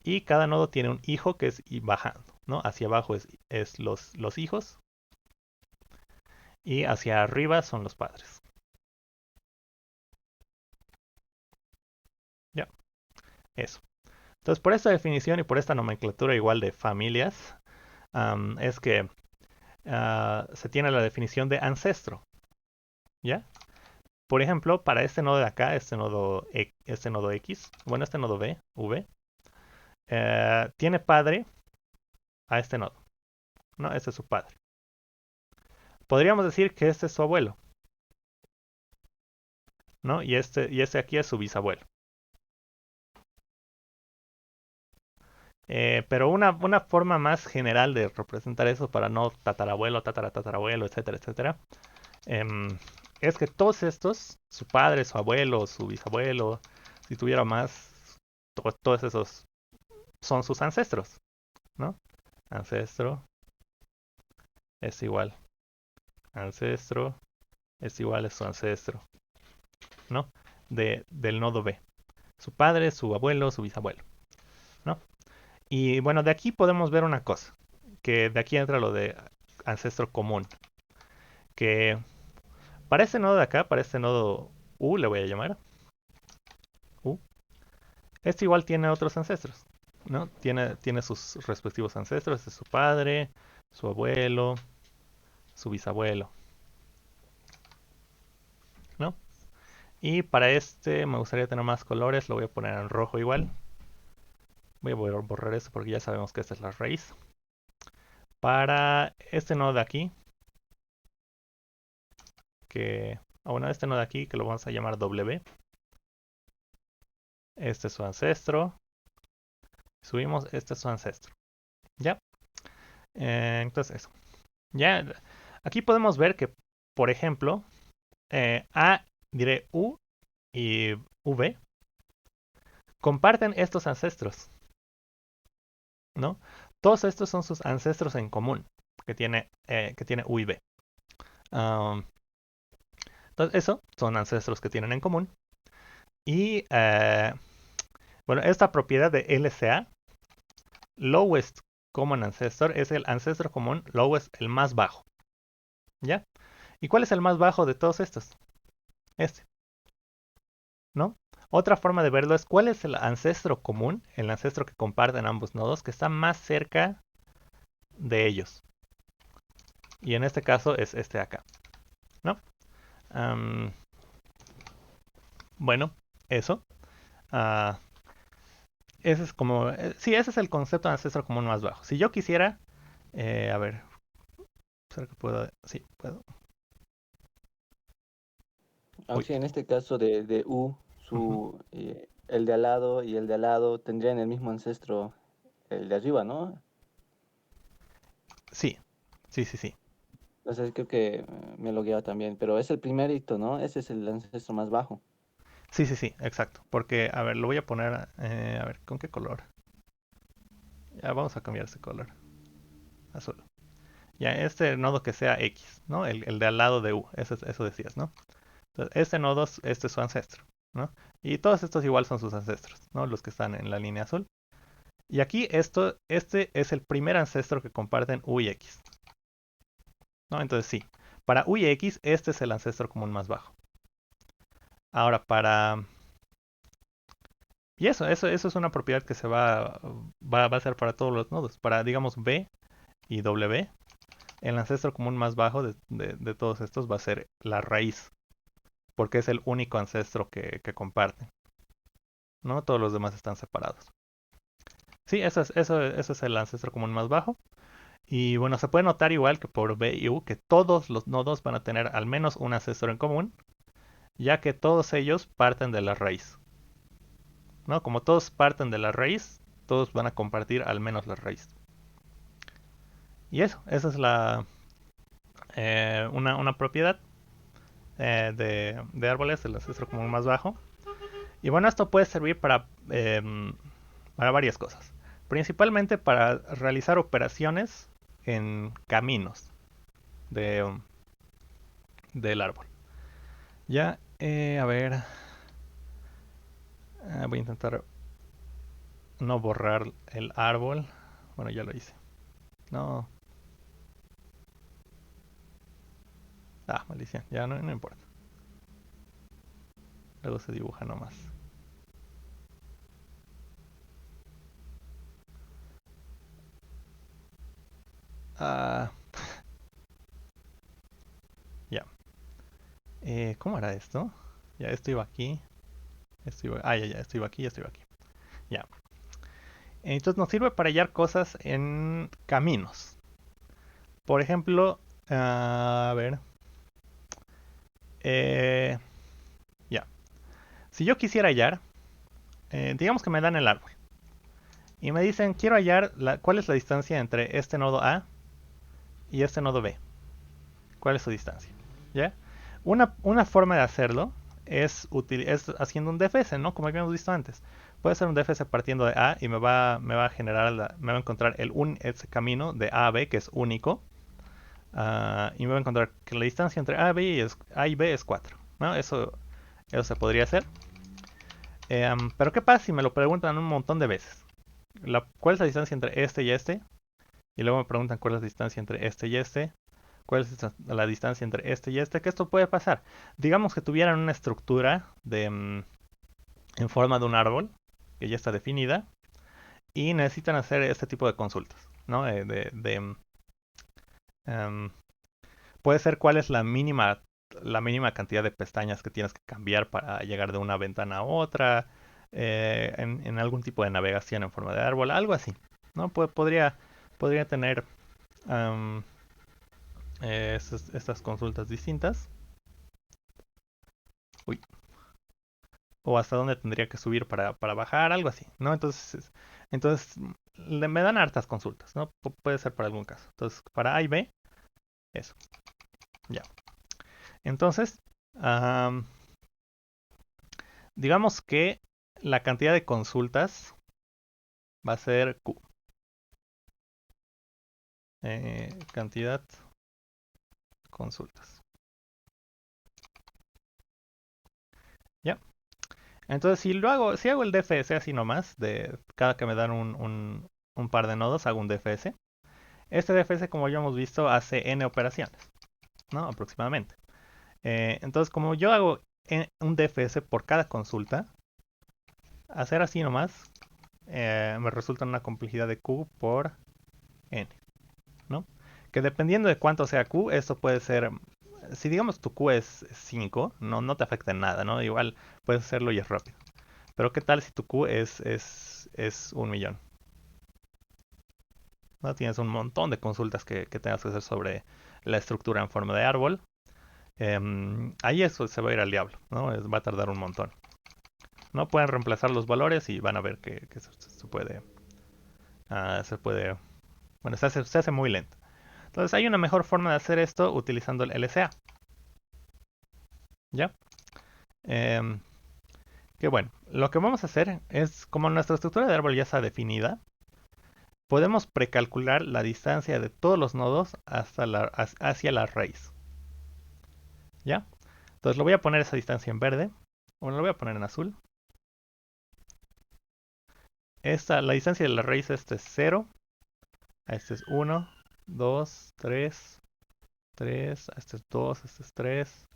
Y cada nodo tiene un hijo que es bajando, ¿no? Hacia abajo es los hijos. Y hacia arriba son los padres. Ya, eso. Entonces, por esta definición y por esta nomenclatura igual de familias, es que se tiene la definición de ancestro. ¿Ya? Por ejemplo, para este nodo de acá, este nodo X, bueno, este nodo V, tiene padre a este nodo. ¿No? Este es su padre. Podríamos decir que este es su abuelo. ¿No? Y este aquí es su bisabuelo. Pero una forma más general de representar eso para no tatarabuelo, tatarabuelo, etcétera, etcétera, es que todos estos, su padre, su abuelo, su bisabuelo, si tuviera más, todos esos son sus ancestros, ¿no? Ancestro es igual. Ancestro es igual a su ancestro, ¿no? Del nodo B. Su padre, su abuelo, su bisabuelo, ¿no? Y bueno, de aquí podemos ver una cosa, que de aquí entra lo de ancestro común, que para este nodo de acá, para este nodo U, le voy a llamar U, este igual tiene otros ancestros, ¿no? Tiene sus respectivos ancestros, este es su padre, su abuelo, su bisabuelo, ¿no? Y para este me gustaría tener más colores, lo voy a poner en rojo igual. Voy a borrar esto porque ya sabemos que esta es la raíz. Para este nodo de aquí, bueno, este nodo de aquí que lo vamos a llamar W. Este es su ancestro. Subimos, este es su ancestro. ¿Ya? Entonces eso. Ya, aquí podemos ver que, por ejemplo, diré U y V comparten estos ancestros, ¿no? Todos estos son sus ancestros en común que tiene U y V. Entonces, eso son ancestros que tienen en común. Y, bueno, esta propiedad de LCA, lowest common ancestor, es el ancestro común, lowest, el más bajo. ¿Ya? ¿Y cuál es el más bajo de todos estos? Este. ¿No? Otra forma de verlo es cuál es el ancestro común, el ancestro que comparten ambos nodos, que está más cerca de ellos. Y en este caso es este de acá. ¿No? Bueno, eso. ese es como, sí, ese es el concepto de ancestro común más bajo. Si yo quisiera, a ver, ¿será que puedo? Sí, puedo. Uy, Aunque sí, en este caso de U, ujú. el de al lado y el de al lado tendrían el mismo ancestro, el de arriba, ¿no? Sí, sí, sí, sí. Entonces creo que me lo guiaba también, pero es el primerito, ¿no? Ese es el ancestro más bajo. Sí, sí, sí, exacto. Porque, a ver, lo voy a poner, a ver, ¿con qué color? Ya vamos a cambiar ese color. Azul. Ya, este nodo que sea X, ¿no? El de al lado de U, eso decías, ¿no? Entonces, este nodo, este es su ancestro, ¿no? Y todos estos igual son sus ancestros, ¿no? Los que están en la línea azul. Y aquí este es el primer ancestro que comparten U y X, ¿no? Entonces sí, para U y X este es el ancestro común más bajo. Ahora Y eso es una propiedad que va a ser para todos los nodos. Para, digamos, B y W, el ancestro común más bajo de todos estos va a ser la raíz, porque es el único ancestro que comparten, ¿no? Todos los demás están separados. Sí, eso es el ancestro común más bajo. Y bueno, se puede notar igual que por B y U que todos los nodos van a tener al menos un ancestro en común, ya que todos ellos parten de la raíz, ¿no? Como todos parten de la raíz, todos van a compartir al menos la raíz. Y esa es una propiedad de árboles del ancestro común más bajo. Y bueno, esto puede servir para varias cosas. Principalmente para realizar operaciones en caminos de, del árbol. Ya, a ver, voy a intentar no borrar el árbol. Bueno, ya lo hice. No. Maldición. Ya no importa. Luego se dibuja nomás. Ah, ya. ¿Cómo era esto? Ya, esto iba aquí. Esto iba aquí, ya esto iba aquí. Ya. Entonces nos sirve para hallar cosas en caminos. Por ejemplo, a ver. Eh, ya. Si yo quisiera hallar, digamos que me dan el árbol. Y me dicen, quiero hallar cuál es la distancia entre este nodo A y este nodo B. ¿Cuál es su distancia? ¿Ya? Una forma de hacerlo es haciendo un DFS, ¿no? Como habíamos visto antes. Puede hacer un DFS partiendo de A y me va a generar, me va a encontrar ese camino de A a B que es único. Y me va a encontrar que la distancia entre A y B es 4. ¿No? Eso se podría hacer. Pero ¿qué pasa si me lo preguntan un montón de veces? ¿Cuál es la distancia entre este y este? Y luego me preguntan cuál es la distancia entre este y este. ¿Cuál es la distancia entre este y este? Que esto puede pasar. Digamos que tuvieran una estructura en forma de un árbol, que ya está definida, y necesitan hacer este tipo de consultas, ¿no? Em, puede ser cuál es la mínima cantidad de pestañas que tienes que cambiar para llegar de una ventana a otra, en algún tipo de navegación en forma de árbol, algo así, ¿no? Podría tener um, estas consultas distintas. Uy. O hasta dónde tendría que subir para bajar, algo así, ¿no? Entonces me dan hartas consultas, ¿no? Puede ser para algún caso. Entonces, para A y B, eso, ya. Entonces, um, digamos que la cantidad de consultas va a ser Q. Cantidad consultas. ¿Ya? Entonces, si hago el DFS así nomás, de cada que me dan un par de nodos, hago un DFS. Este DFS, como ya hemos visto, hace n operaciones, ¿no? Aproximadamente. Entonces, como yo hago un DFS por cada consulta, hacer así nomás me resulta una complejidad de Q por n, ¿no? Que dependiendo de cuánto sea Q, esto puede ser, si digamos tu Q es 5, no te afecta en nada, ¿no? Igual puedes hacerlo y es rápido. Pero ¿qué tal si tu Q es 1.000.000? ¿No? Tienes un montón de consultas que tengas que hacer sobre la estructura en forma de árbol. Ahí eso se va a ir al diablo, ¿no? Va a tardar un montón. No pueden reemplazar los valores y van a ver que se puede, bueno, se hace muy lento. Entonces hay una mejor forma de hacer esto utilizando el LCA. ¿Ya? Em, que bueno, lo que vamos a hacer es, como nuestra estructura de árbol ya está definida, podemos precalcular la distancia de todos los nodos hacia la raíz. ¿Ya? Entonces lo voy a poner esa distancia en verde. Bueno, lo voy a poner en azul. La distancia de la raíz este es 0. Este es 1, 2, 3, 3. Este es 2, este es 3.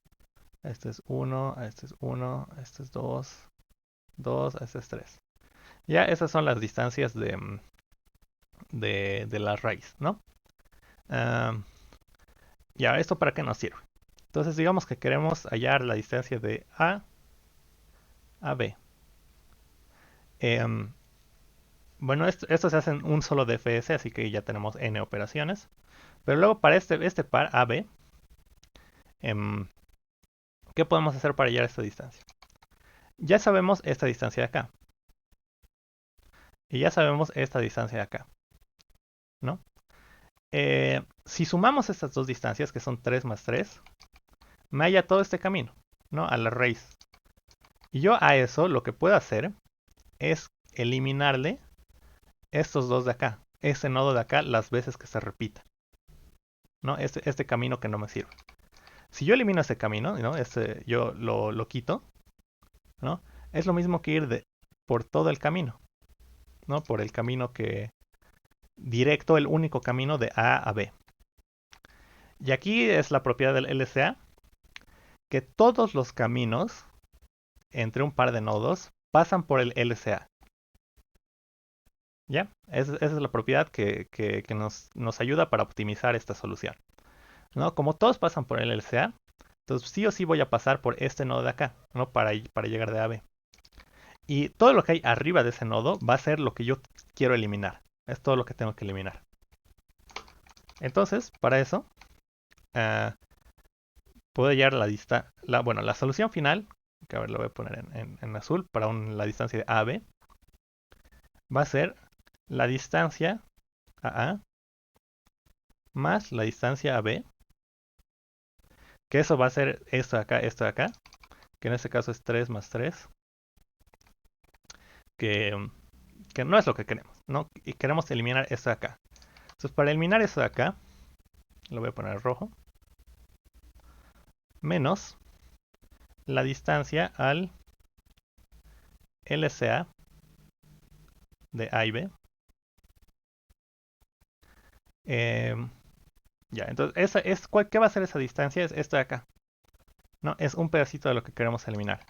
Este es 1, este es 1, este es 2, 2, este es 3. Ya esas son las distancias de la raíz, ¿no? Um, ya, ¿esto para qué nos sirve? Entonces digamos que queremos hallar la distancia de A a B. Bueno, esto se hace en un solo DFS, así que ya tenemos n operaciones. Pero luego para este par AB, ¿qué podemos hacer para hallar esta distancia? Ya sabemos esta distancia de acá. Y ya sabemos esta distancia de acá, ¿no? Si sumamos estas dos distancias, que son 3 más 3, me halla todo este camino, ¿no? A la raíz. Y yo a eso lo que puedo hacer es eliminarle estos dos de acá, ese nodo de acá, las veces que se repita, ¿no? Este camino que no me sirve. Si yo elimino ese camino, ¿no? Yo lo quito, ¿no? Es lo mismo que ir por todo el camino, ¿no? Por el camino directo, el único camino de A a B. Y aquí es la propiedad del LCA, que todos los caminos entre un par de nodos pasan por el LCA. ¿Ya? Esa es la propiedad que nos ayuda para optimizar esta solución, ¿no? Como todos pasan por el LCA, entonces sí o sí voy a pasar por este nodo de acá, ¿no? Para llegar de A a B. Y todo lo que hay arriba de ese nodo va a ser lo que yo quiero eliminar. Es todo lo que tengo que eliminar. Entonces, para eso, puedo hallar la solución final, que a ver, lo voy a poner en azul, para la distancia de AB, va a ser la distancia AA más la distancia AB, que eso va a ser esto de acá, que en este caso es 3 más 3, que, que no es lo que queremos, ¿no? Y queremos eliminar esto de acá. Entonces, para eliminar esto de acá, lo voy a poner rojo, menos la distancia al LCA de A y B. Ya, entonces, ¿qué va a ser esa distancia? Es esto de acá. No, es un pedacito de lo que queremos eliminar.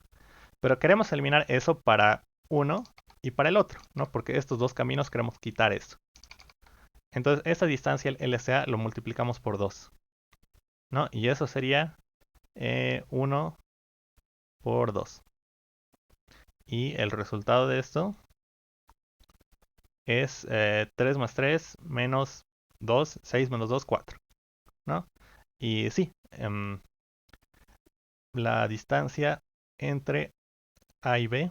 Pero queremos eliminar eso para uno y para el otro, ¿no? Porque estos dos caminos queremos quitar esto. Entonces, esa distancia, el LCA, lo multiplicamos por 2, ¿no? Y eso sería 1 por 2. Y el resultado de esto es 3 más 3 menos 2, 6 menos 2, 4, ¿no? Y sí, la distancia entre A y B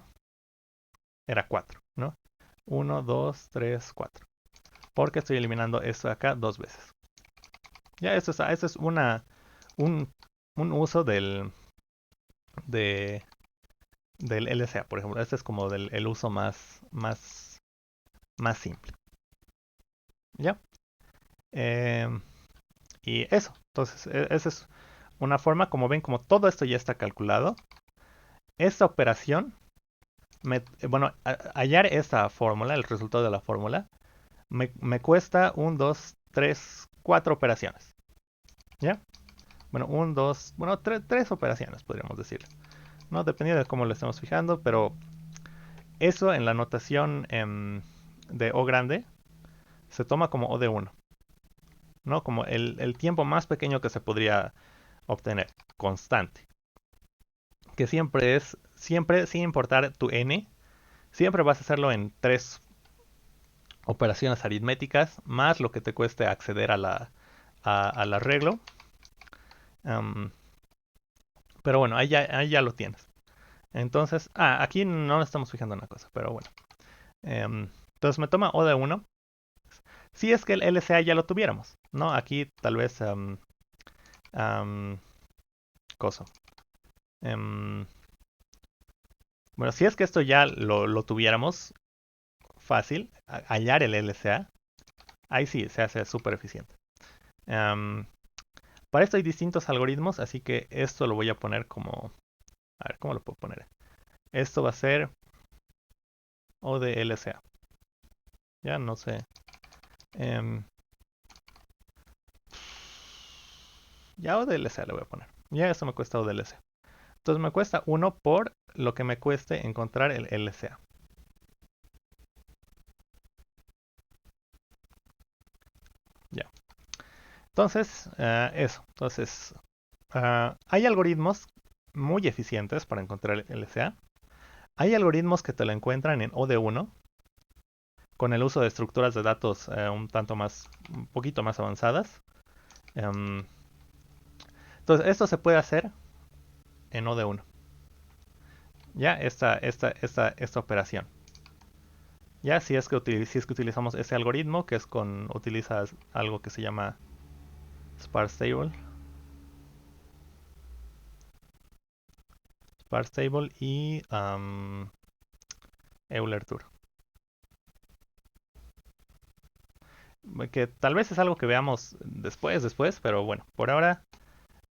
era 4, ¿no? 1, 2, 3, 4. Porque estoy eliminando esto de acá dos veces. Ya, esto es un uso del LCA, por ejemplo. Este es como el uso más simple. ¿Ya? Y eso. Entonces, esa es una forma, como ven, como todo esto ya está calculado. Esta operación, hallar esta fórmula, el resultado de la fórmula, me cuesta 1, 2, 3, 4 operaciones. ¿Ya? Bueno, 1, 2, bueno, 3 operaciones podríamos decir, ¿no? Dependiendo de cómo lo estemos fijando, pero eso en la notación de O grande se toma como O de 1, ¿no? Como el tiempo más pequeño que se podría obtener, constante. Que siempre sin importar tu n, siempre vas a hacerlo en 3 operaciones aritméticas, más lo que te cueste acceder al arreglo. Um, pero bueno, ahí ya lo tienes. Entonces, aquí no nos estamos fijando en una cosa, pero bueno. Entonces me toma O de 1. Si es que el LCA ya lo tuviéramos, ¿no? Aquí tal vez... coso. Bueno, si es que esto ya lo tuviéramos fácil, hallar el LCA, ahí sí se hace súper eficiente. Para esto hay distintos algoritmos, así que esto lo voy a poner como... A ver, ¿cómo lo puedo poner? Esto va a ser O de LCA. Ya no sé. Ya O de LCA le voy a poner. Ya esto me cuesta O de LCA. Entonces me cuesta 1 por lo que me cueste encontrar el LCA. Ya. Entonces, eso. Entonces, hay algoritmos muy eficientes para encontrar el LCA. Hay algoritmos que te lo encuentran en O de 1 con el uso de estructuras de datos un poquito más avanzadas. Entonces, esto se puede hacer en O de 1. Ya, esta operación. Ya, si es que utilizamos ese algoritmo, que es utilizas algo que se llama sparse table y Euler-Tur. Que tal vez es algo que veamos después, pero bueno, por ahora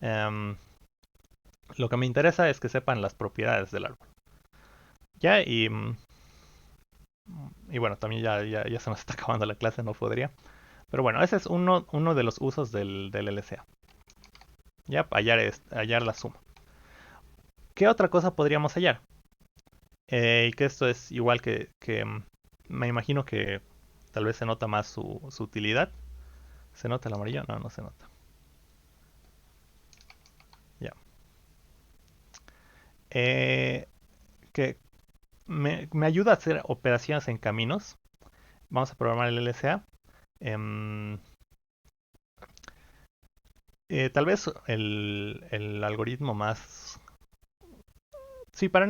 lo que me interesa es que sepan las propiedades del árbol. Ya, y bueno, también ya se nos está acabando la clase, no podría. Pero bueno, ese es uno de los usos del LCA. Ya, hallar la suma. ¿Qué otra cosa podríamos hallar? Y que esto es igual que me imagino que tal vez se nota más su utilidad. ¿Se nota el amarillo? No, no se nota. Ya. Que me ayuda a hacer operaciones en caminos. Vamos a programar el LCA. Tal vez el algoritmo más... Sí, para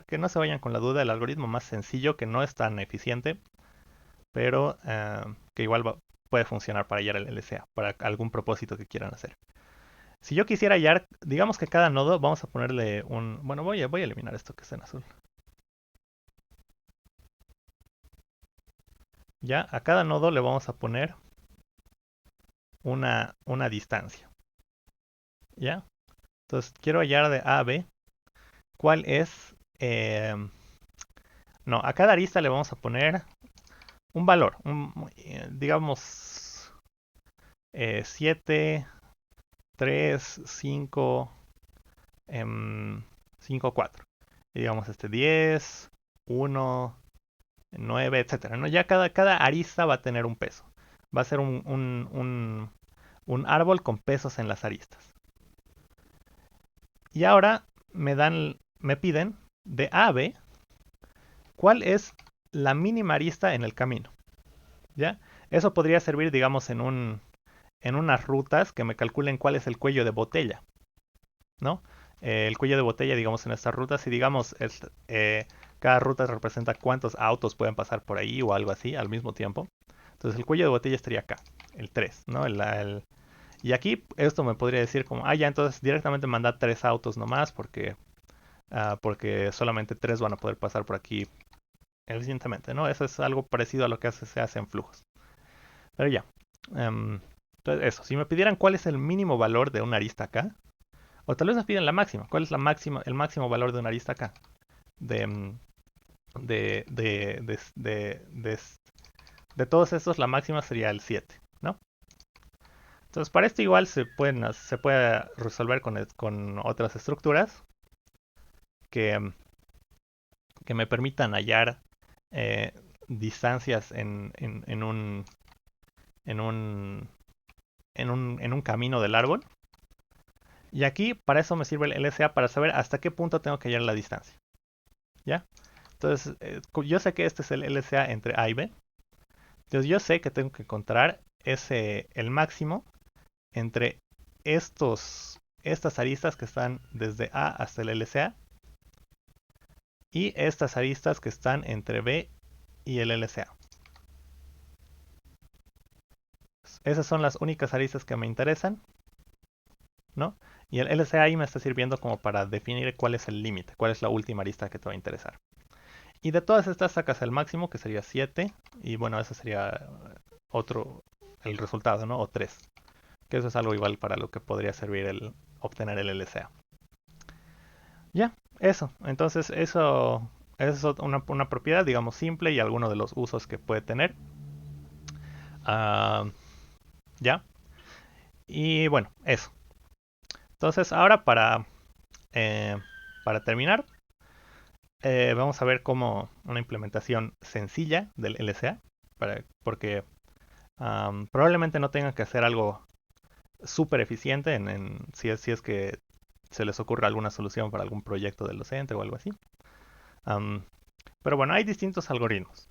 que no se vayan con la duda, el algoritmo más sencillo, que no es tan eficiente, pero que igual puede funcionar para hallar el LCA, para algún propósito que quieran hacer. Si yo quisiera hallar, digamos que cada nodo, vamos a ponerle un... Bueno, voy a eliminar esto que está en azul. Ya, a cada nodo le vamos a poner una distancia. ¿Ya? Entonces, quiero hallar de A a B cuál es... no, a cada arista le vamos a poner un valor. Digamos 7, 3, 5, 5, 4. Y digamos 10, 1, 9, etcétera, ¿no? Ya cada arista va a tener un peso. Va a ser un árbol con pesos en las aristas. Y ahora me piden de A a B cuál es la mínima arista en el camino. ¿Ya? Eso podría servir, digamos, en unas rutas que me calculen cuál es el cuello de botella, ¿no? El cuello de botella, digamos, en estas rutas, si digamos, cada ruta representa cuántos autos pueden pasar por ahí o algo así al mismo tiempo. Entonces el cuello de botella estaría acá, el 3, ¿no? Y aquí esto me podría decir como, ya, entonces directamente manda 3 autos nomás porque solamente 3 van a poder pasar por aquí eficientemente, ¿no? Eso es algo parecido a lo que se hace en flujos. Pero ya. Entonces eso, si me pidieran cuál es el mínimo valor de una arista acá, o tal vez me piden la máxima, cuál es el máximo valor de una arista acá. De, de, de, de, de, de, de todos estos, la máxima sería el 7, ¿no? Entonces, para esto igual se puede resolver con otras estructuras que, que me permitan hallar distancias en un camino del árbol. Y aquí para eso me sirve el LCA para saber hasta qué punto tengo que hallar la distancia. ¿Ya? Entonces, yo sé que este es el LCA entre A y B. Entonces, yo sé que tengo que encontrar el máximo entre estas aristas que están desde A hasta el LCA y estas aristas que están entre B y el LCA. Esas son las únicas aristas que me interesan, ¿no? Y el LCA ahí me está sirviendo como para definir cuál es el límite, cuál es la última arista que te va a interesar. Y de todas estas sacas el máximo, que sería 7, y bueno, ese sería el resultado, ¿no? O 3, que eso es algo igual para lo que podría servir obtener el LCA. Ya, eso. Entonces, eso es una propiedad, digamos, simple y alguno de los usos que puede tener. Ah, ya. Y bueno, eso. Entonces, ahora para terminar, vamos a ver cómo una implementación sencilla del LCA, porque probablemente no tengan que hacer algo súper eficiente si es que se les ocurre alguna solución para algún proyecto del docente o algo así. Pero bueno, hay distintos algoritmos.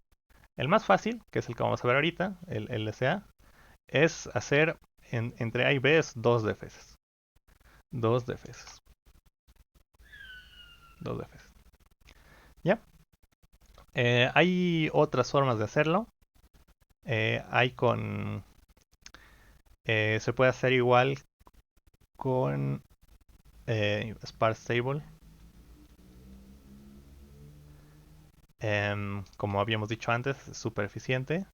El más fácil, que es el que vamos a ver ahorita, el LCA, es hacer entre A y B es 2 defeses. 2 defeses. 2 defeses. ¿Ya? Hay otras formas de hacerlo. Se puede hacer igual con sparse table. Como habíamos dicho antes, es súper eficiente.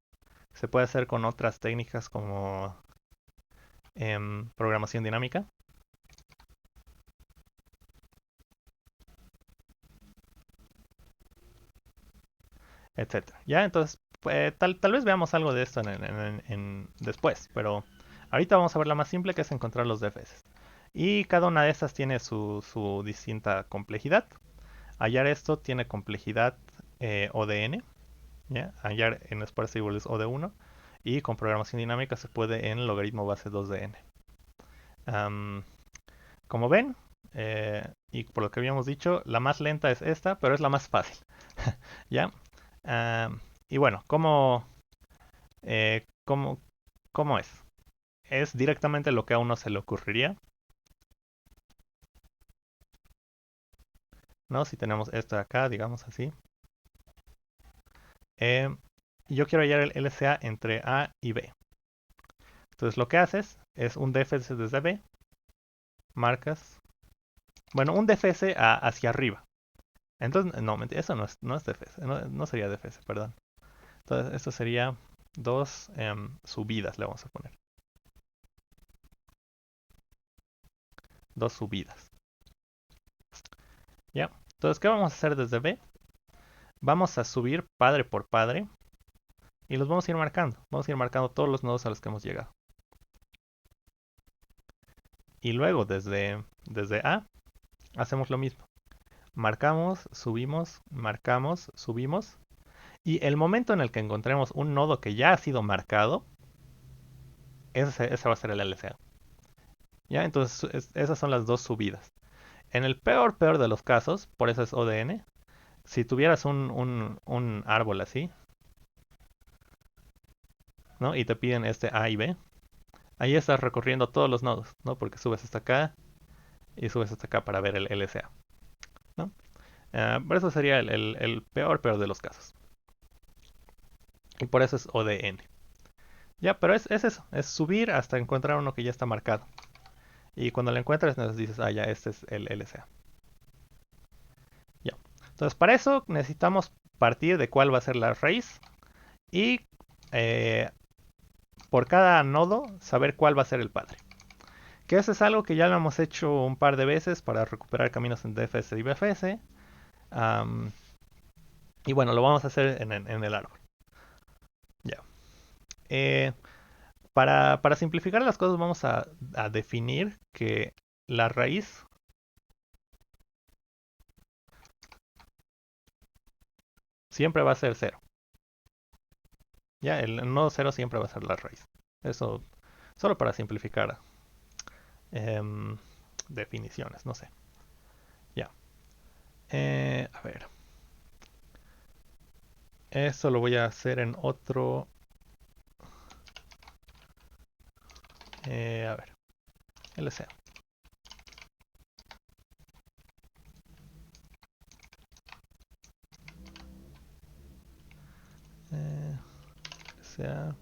Se puede hacer con otras técnicas como programación dinámica. Etcétera. Ya, entonces, tal vez veamos algo de esto después, pero ahorita vamos a ver la más simple, que es encontrar los defeses. Y cada una de estas tiene su distinta complejidad. Hallar esto tiene complejidad O de n, ¿ya? Hallar en sparse table es O de 1, y con programación dinámica se puede en logaritmo base 2 de n. Como ven, y por lo que habíamos dicho, la más lenta es esta, pero es la más fácil. ¿Ya? Y bueno, eh, cómo, ¿cómo es? Es directamente lo que a uno se le ocurriría, ¿no? Si tenemos esto de acá, digamos así. Yo quiero hallar el LCA entre A y B. Entonces lo que haces es un DFS desde B, marcas, bueno, un DFS hacia arriba. Entonces, no, eso no es DFS, no sería DFS, perdón. Entonces, esto sería 2 subidas, le vamos a poner. 2 subidas. ¿Ya? Entonces, ¿qué vamos a hacer desde B? Vamos a subir padre por padre y los vamos a ir marcando. Vamos a ir marcando todos los nodos a los que hemos llegado. Y luego desde A hacemos lo mismo. Marcamos, subimos. Y el momento en el que encontremos un nodo que ya ha sido marcado, ese va a ser el LCA. ¿Ya? Entonces esas son las 2 subidas. En el peor de los casos, por eso es ODN, si tuvieras un árbol así, ¿no? Y te piden este A y B, ahí estás recorriendo todos los nodos, ¿no? Porque subes hasta acá y subes hasta acá para ver el LCA, ¿no? Por eso sería el peor de los casos. Y por eso es ODN. Ya, pero es eso, es subir hasta encontrar uno que ya está marcado. Y cuando lo encuentras, nos dices, ya, este es el LCA. Ya. Entonces, para eso necesitamos partir de cuál va a ser la raíz y por cada nodo saber cuál va a ser el padre. Que eso es algo que ya lo hemos hecho un par de veces para recuperar caminos en DFS y BFS. Y bueno, lo vamos a hacer en el árbol. Ya. Para simplificar las cosas vamos a definir que la raíz siempre va a ser 0. Ya, el nodo 0 siempre va a ser la raíz. Eso solo para simplificar definiciones, no sé. Ya. A ver. Esto lo voy a hacer en otro... a ver, LCA. LCA.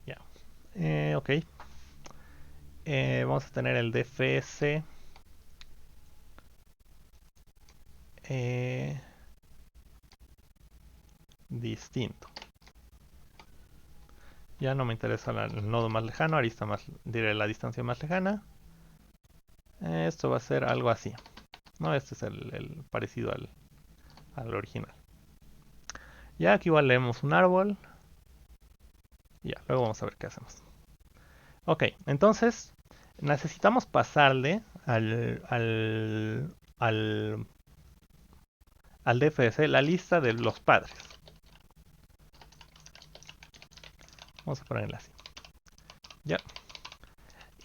Ya. Ok. Vamos a tener el DFS. Distinto. Ya no me interesa el nodo más lejano, arista más, diré la distancia más lejana. Esto va a ser algo así. No, este es el parecido al original. Ya aquí igual leemos un árbol. Ya, luego vamos a ver qué hacemos. Ok, entonces necesitamos pasarle al DFS la lista de los padres. Vamos a ponerla así. Ya.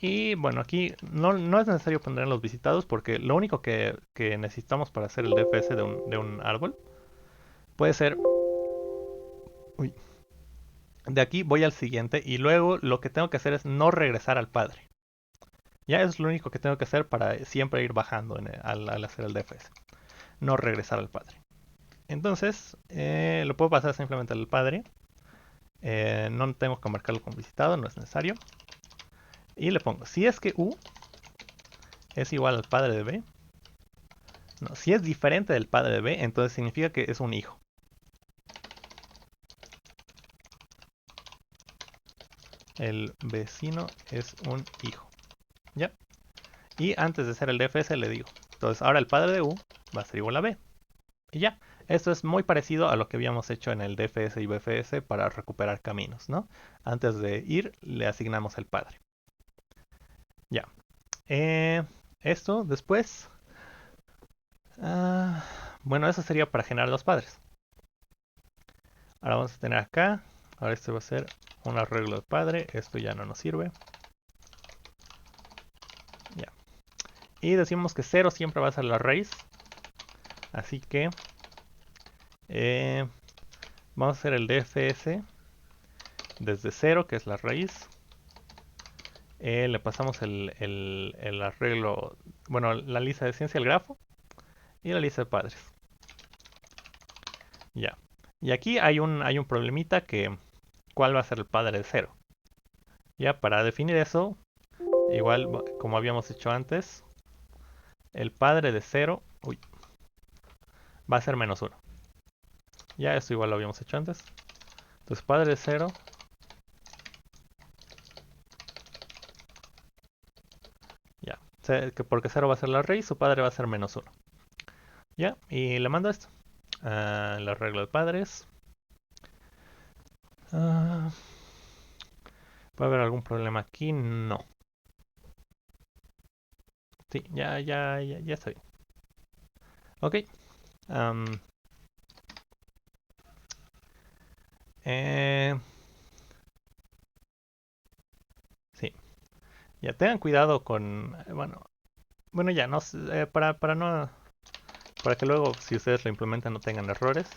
Y bueno, aquí no es necesario poner los visitados porque lo único que necesitamos para hacer el DFS de un árbol puede ser... Uy. De aquí voy al siguiente y luego lo que tengo que hacer es no regresar al padre. Ya es lo único que tengo que hacer para siempre ir bajando al hacer el DFS. No regresar al padre. Entonces, lo puedo pasar simplemente al padre. No tengo que marcarlo como visitado, no es necesario. Y le pongo, si es que U es igual al padre de B. No, si es diferente del padre de B, entonces significa que es un hijo. El vecino es un hijo. ¿Ya? Y antes de hacer el DFS le digo. Entonces ahora el padre de U va a ser igual a B. Y ya. Esto es muy parecido a lo que habíamos hecho en el DFS y BFS para recuperar caminos, ¿no? Antes de ir, le asignamos el padre. Ya. Esto después. Bueno, eso sería para generar los padres. Ahora vamos a tener acá. Ahora este va a ser un arreglo de padre. Esto ya no nos sirve. Ya. Y decimos que 0 siempre va a ser la raíz. Así que vamos a hacer el DFS desde 0, que es la raíz. Le pasamos el arreglo, bueno, la lista de ciencia, el grafo, y la lista de padres. Ya. Y aquí hay un problemita que, ¿cuál va a ser el padre de 0? Ya, para definir eso, igual como habíamos hecho antes, el padre de 0 va a ser menos 1. Ya, esto igual lo habíamos hecho antes. Entonces, padre de 0 ya, porque 0 va a ser la raíz, su padre va a ser menos 1. Ya, y le mando esto. El arreglo de padres. ¿Puede haber algún problema aquí? No. Sí, ya está bien. Ok. Eh, sí. Ya tengan cuidado con... bueno ya, no, para no... Para que luego, si ustedes lo implementan, no tengan errores.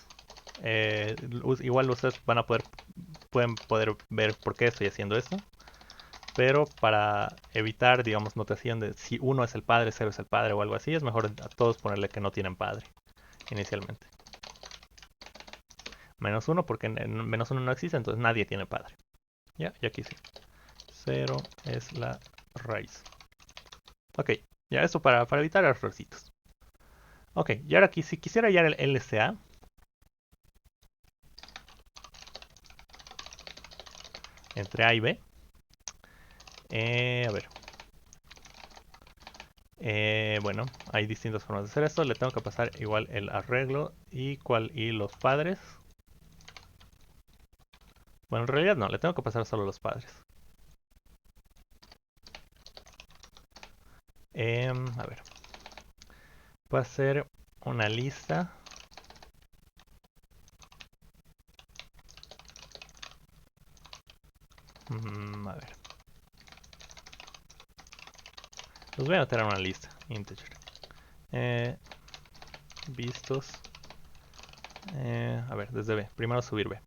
Igual ustedes pueden poder ver por qué estoy haciendo esto. Pero para evitar, digamos, notación de si uno es el padre, 0 es el padre o algo así, es mejor a todos ponerle que no tienen padre inicialmente. Menos 1 porque menos 1 no existe, entonces nadie tiene padre. Ya, y aquí sí. 0 es la raíz. Ok, ya eso para evitar errorcitos. Ok, y ahora aquí si quisiera hallar el LCA, entre A y B. A ver. Bueno, hay distintas formas de hacer esto. Le tengo que pasar igual el arreglo y los padres. Bueno, en realidad no, le tengo que pasar solo los padres. A ver. Puedo hacer una lista. A ver. Los voy a meter en una lista. Integer. eh, vistos. A ver, desde B. Primero subir B.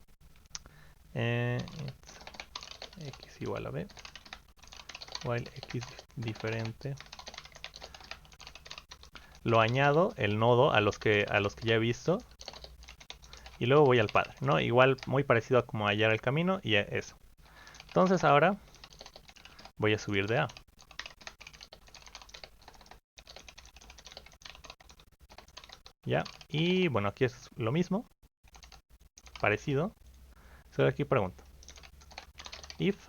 X igual a B. While X diferente. Lo añado el nodo a los que ya he visto. Y luego voy al padre, ¿no? Igual muy parecido a como hallar el camino y eso. Entonces ahora voy a subir de A. Ya. Y bueno, aquí es lo mismo. Parecido. Solo aquí pregunto. If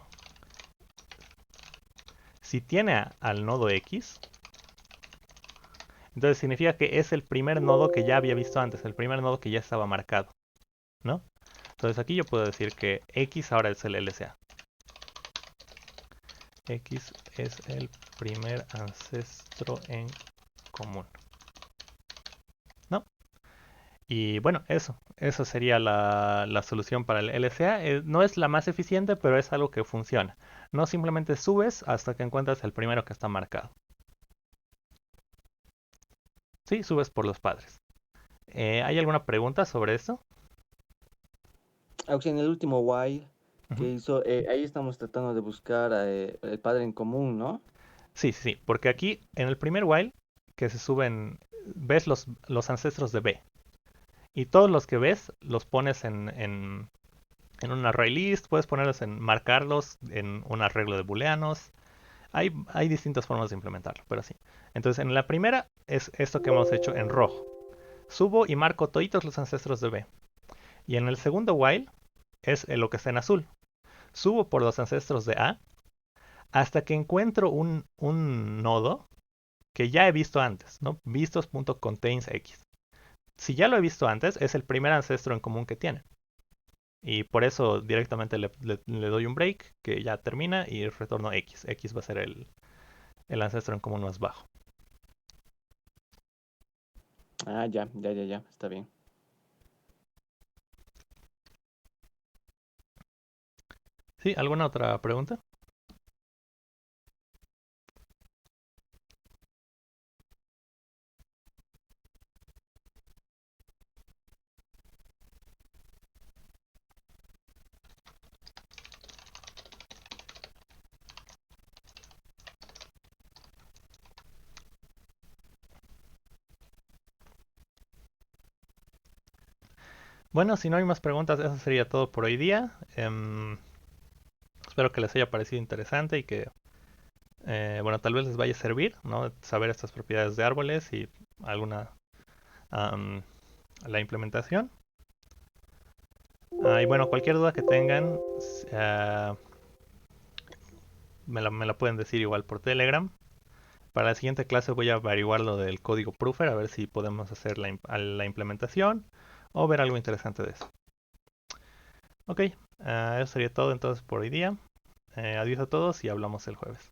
si tiene al nodo X, entonces significa que es el primer nodo que ya había visto antes, el primer nodo que ya estaba marcado, ¿no? Entonces aquí yo puedo decir que X ahora es el LSA. X es el primer ancestro en común, ¿no? Y bueno, eso sería la solución para el LSA. No es la más eficiente, pero es algo que funciona. No simplemente subes hasta que encuentras el primero que está marcado. Sí, subes por los padres. ¿Hay alguna pregunta sobre esto? Aunque en el último while que Ujú. hizo, ahí estamos tratando de buscar el padre en común, ¿no? Sí, sí, sí, porque aquí en el primer while que se suben, ves los ancestros de B. Y todos los que ves los pones en un array list, puedes ponerlos marcarlos en un arreglo de booleanos. Hay distintas formas de implementarlo, pero sí. Entonces en la primera es esto que hemos hecho en rojo. Subo y marco toditos los ancestros de B. Y en el segundo while es lo que está en azul. Subo por los ancestros de A hasta que encuentro un nodo que ya he visto antes, ¿no? Vistos.containsX. Si ya lo he visto antes, es el primer ancestro en común que tiene. Y por eso directamente le doy un break, que ya termina, y retorno X. X va a ser el ancestro en común más bajo. Ah, ya, está bien. ¿Sí? ¿Alguna otra pregunta? Bueno, si no hay más preguntas, eso sería todo por hoy día. Espero que les haya parecido interesante y que, bueno, tal vez les vaya a servir, ¿no? Saber estas propiedades de árboles y alguna la implementación. Y bueno, cualquier duda que tengan, uh, me la pueden decir igual por Telegram. Para la siguiente clase voy a averiguar lo del código Proofer, a ver si podemos hacer la implementación o ver algo interesante de eso. Ok, eso sería todo entonces por hoy día. Adiós a todos y hablamos el jueves.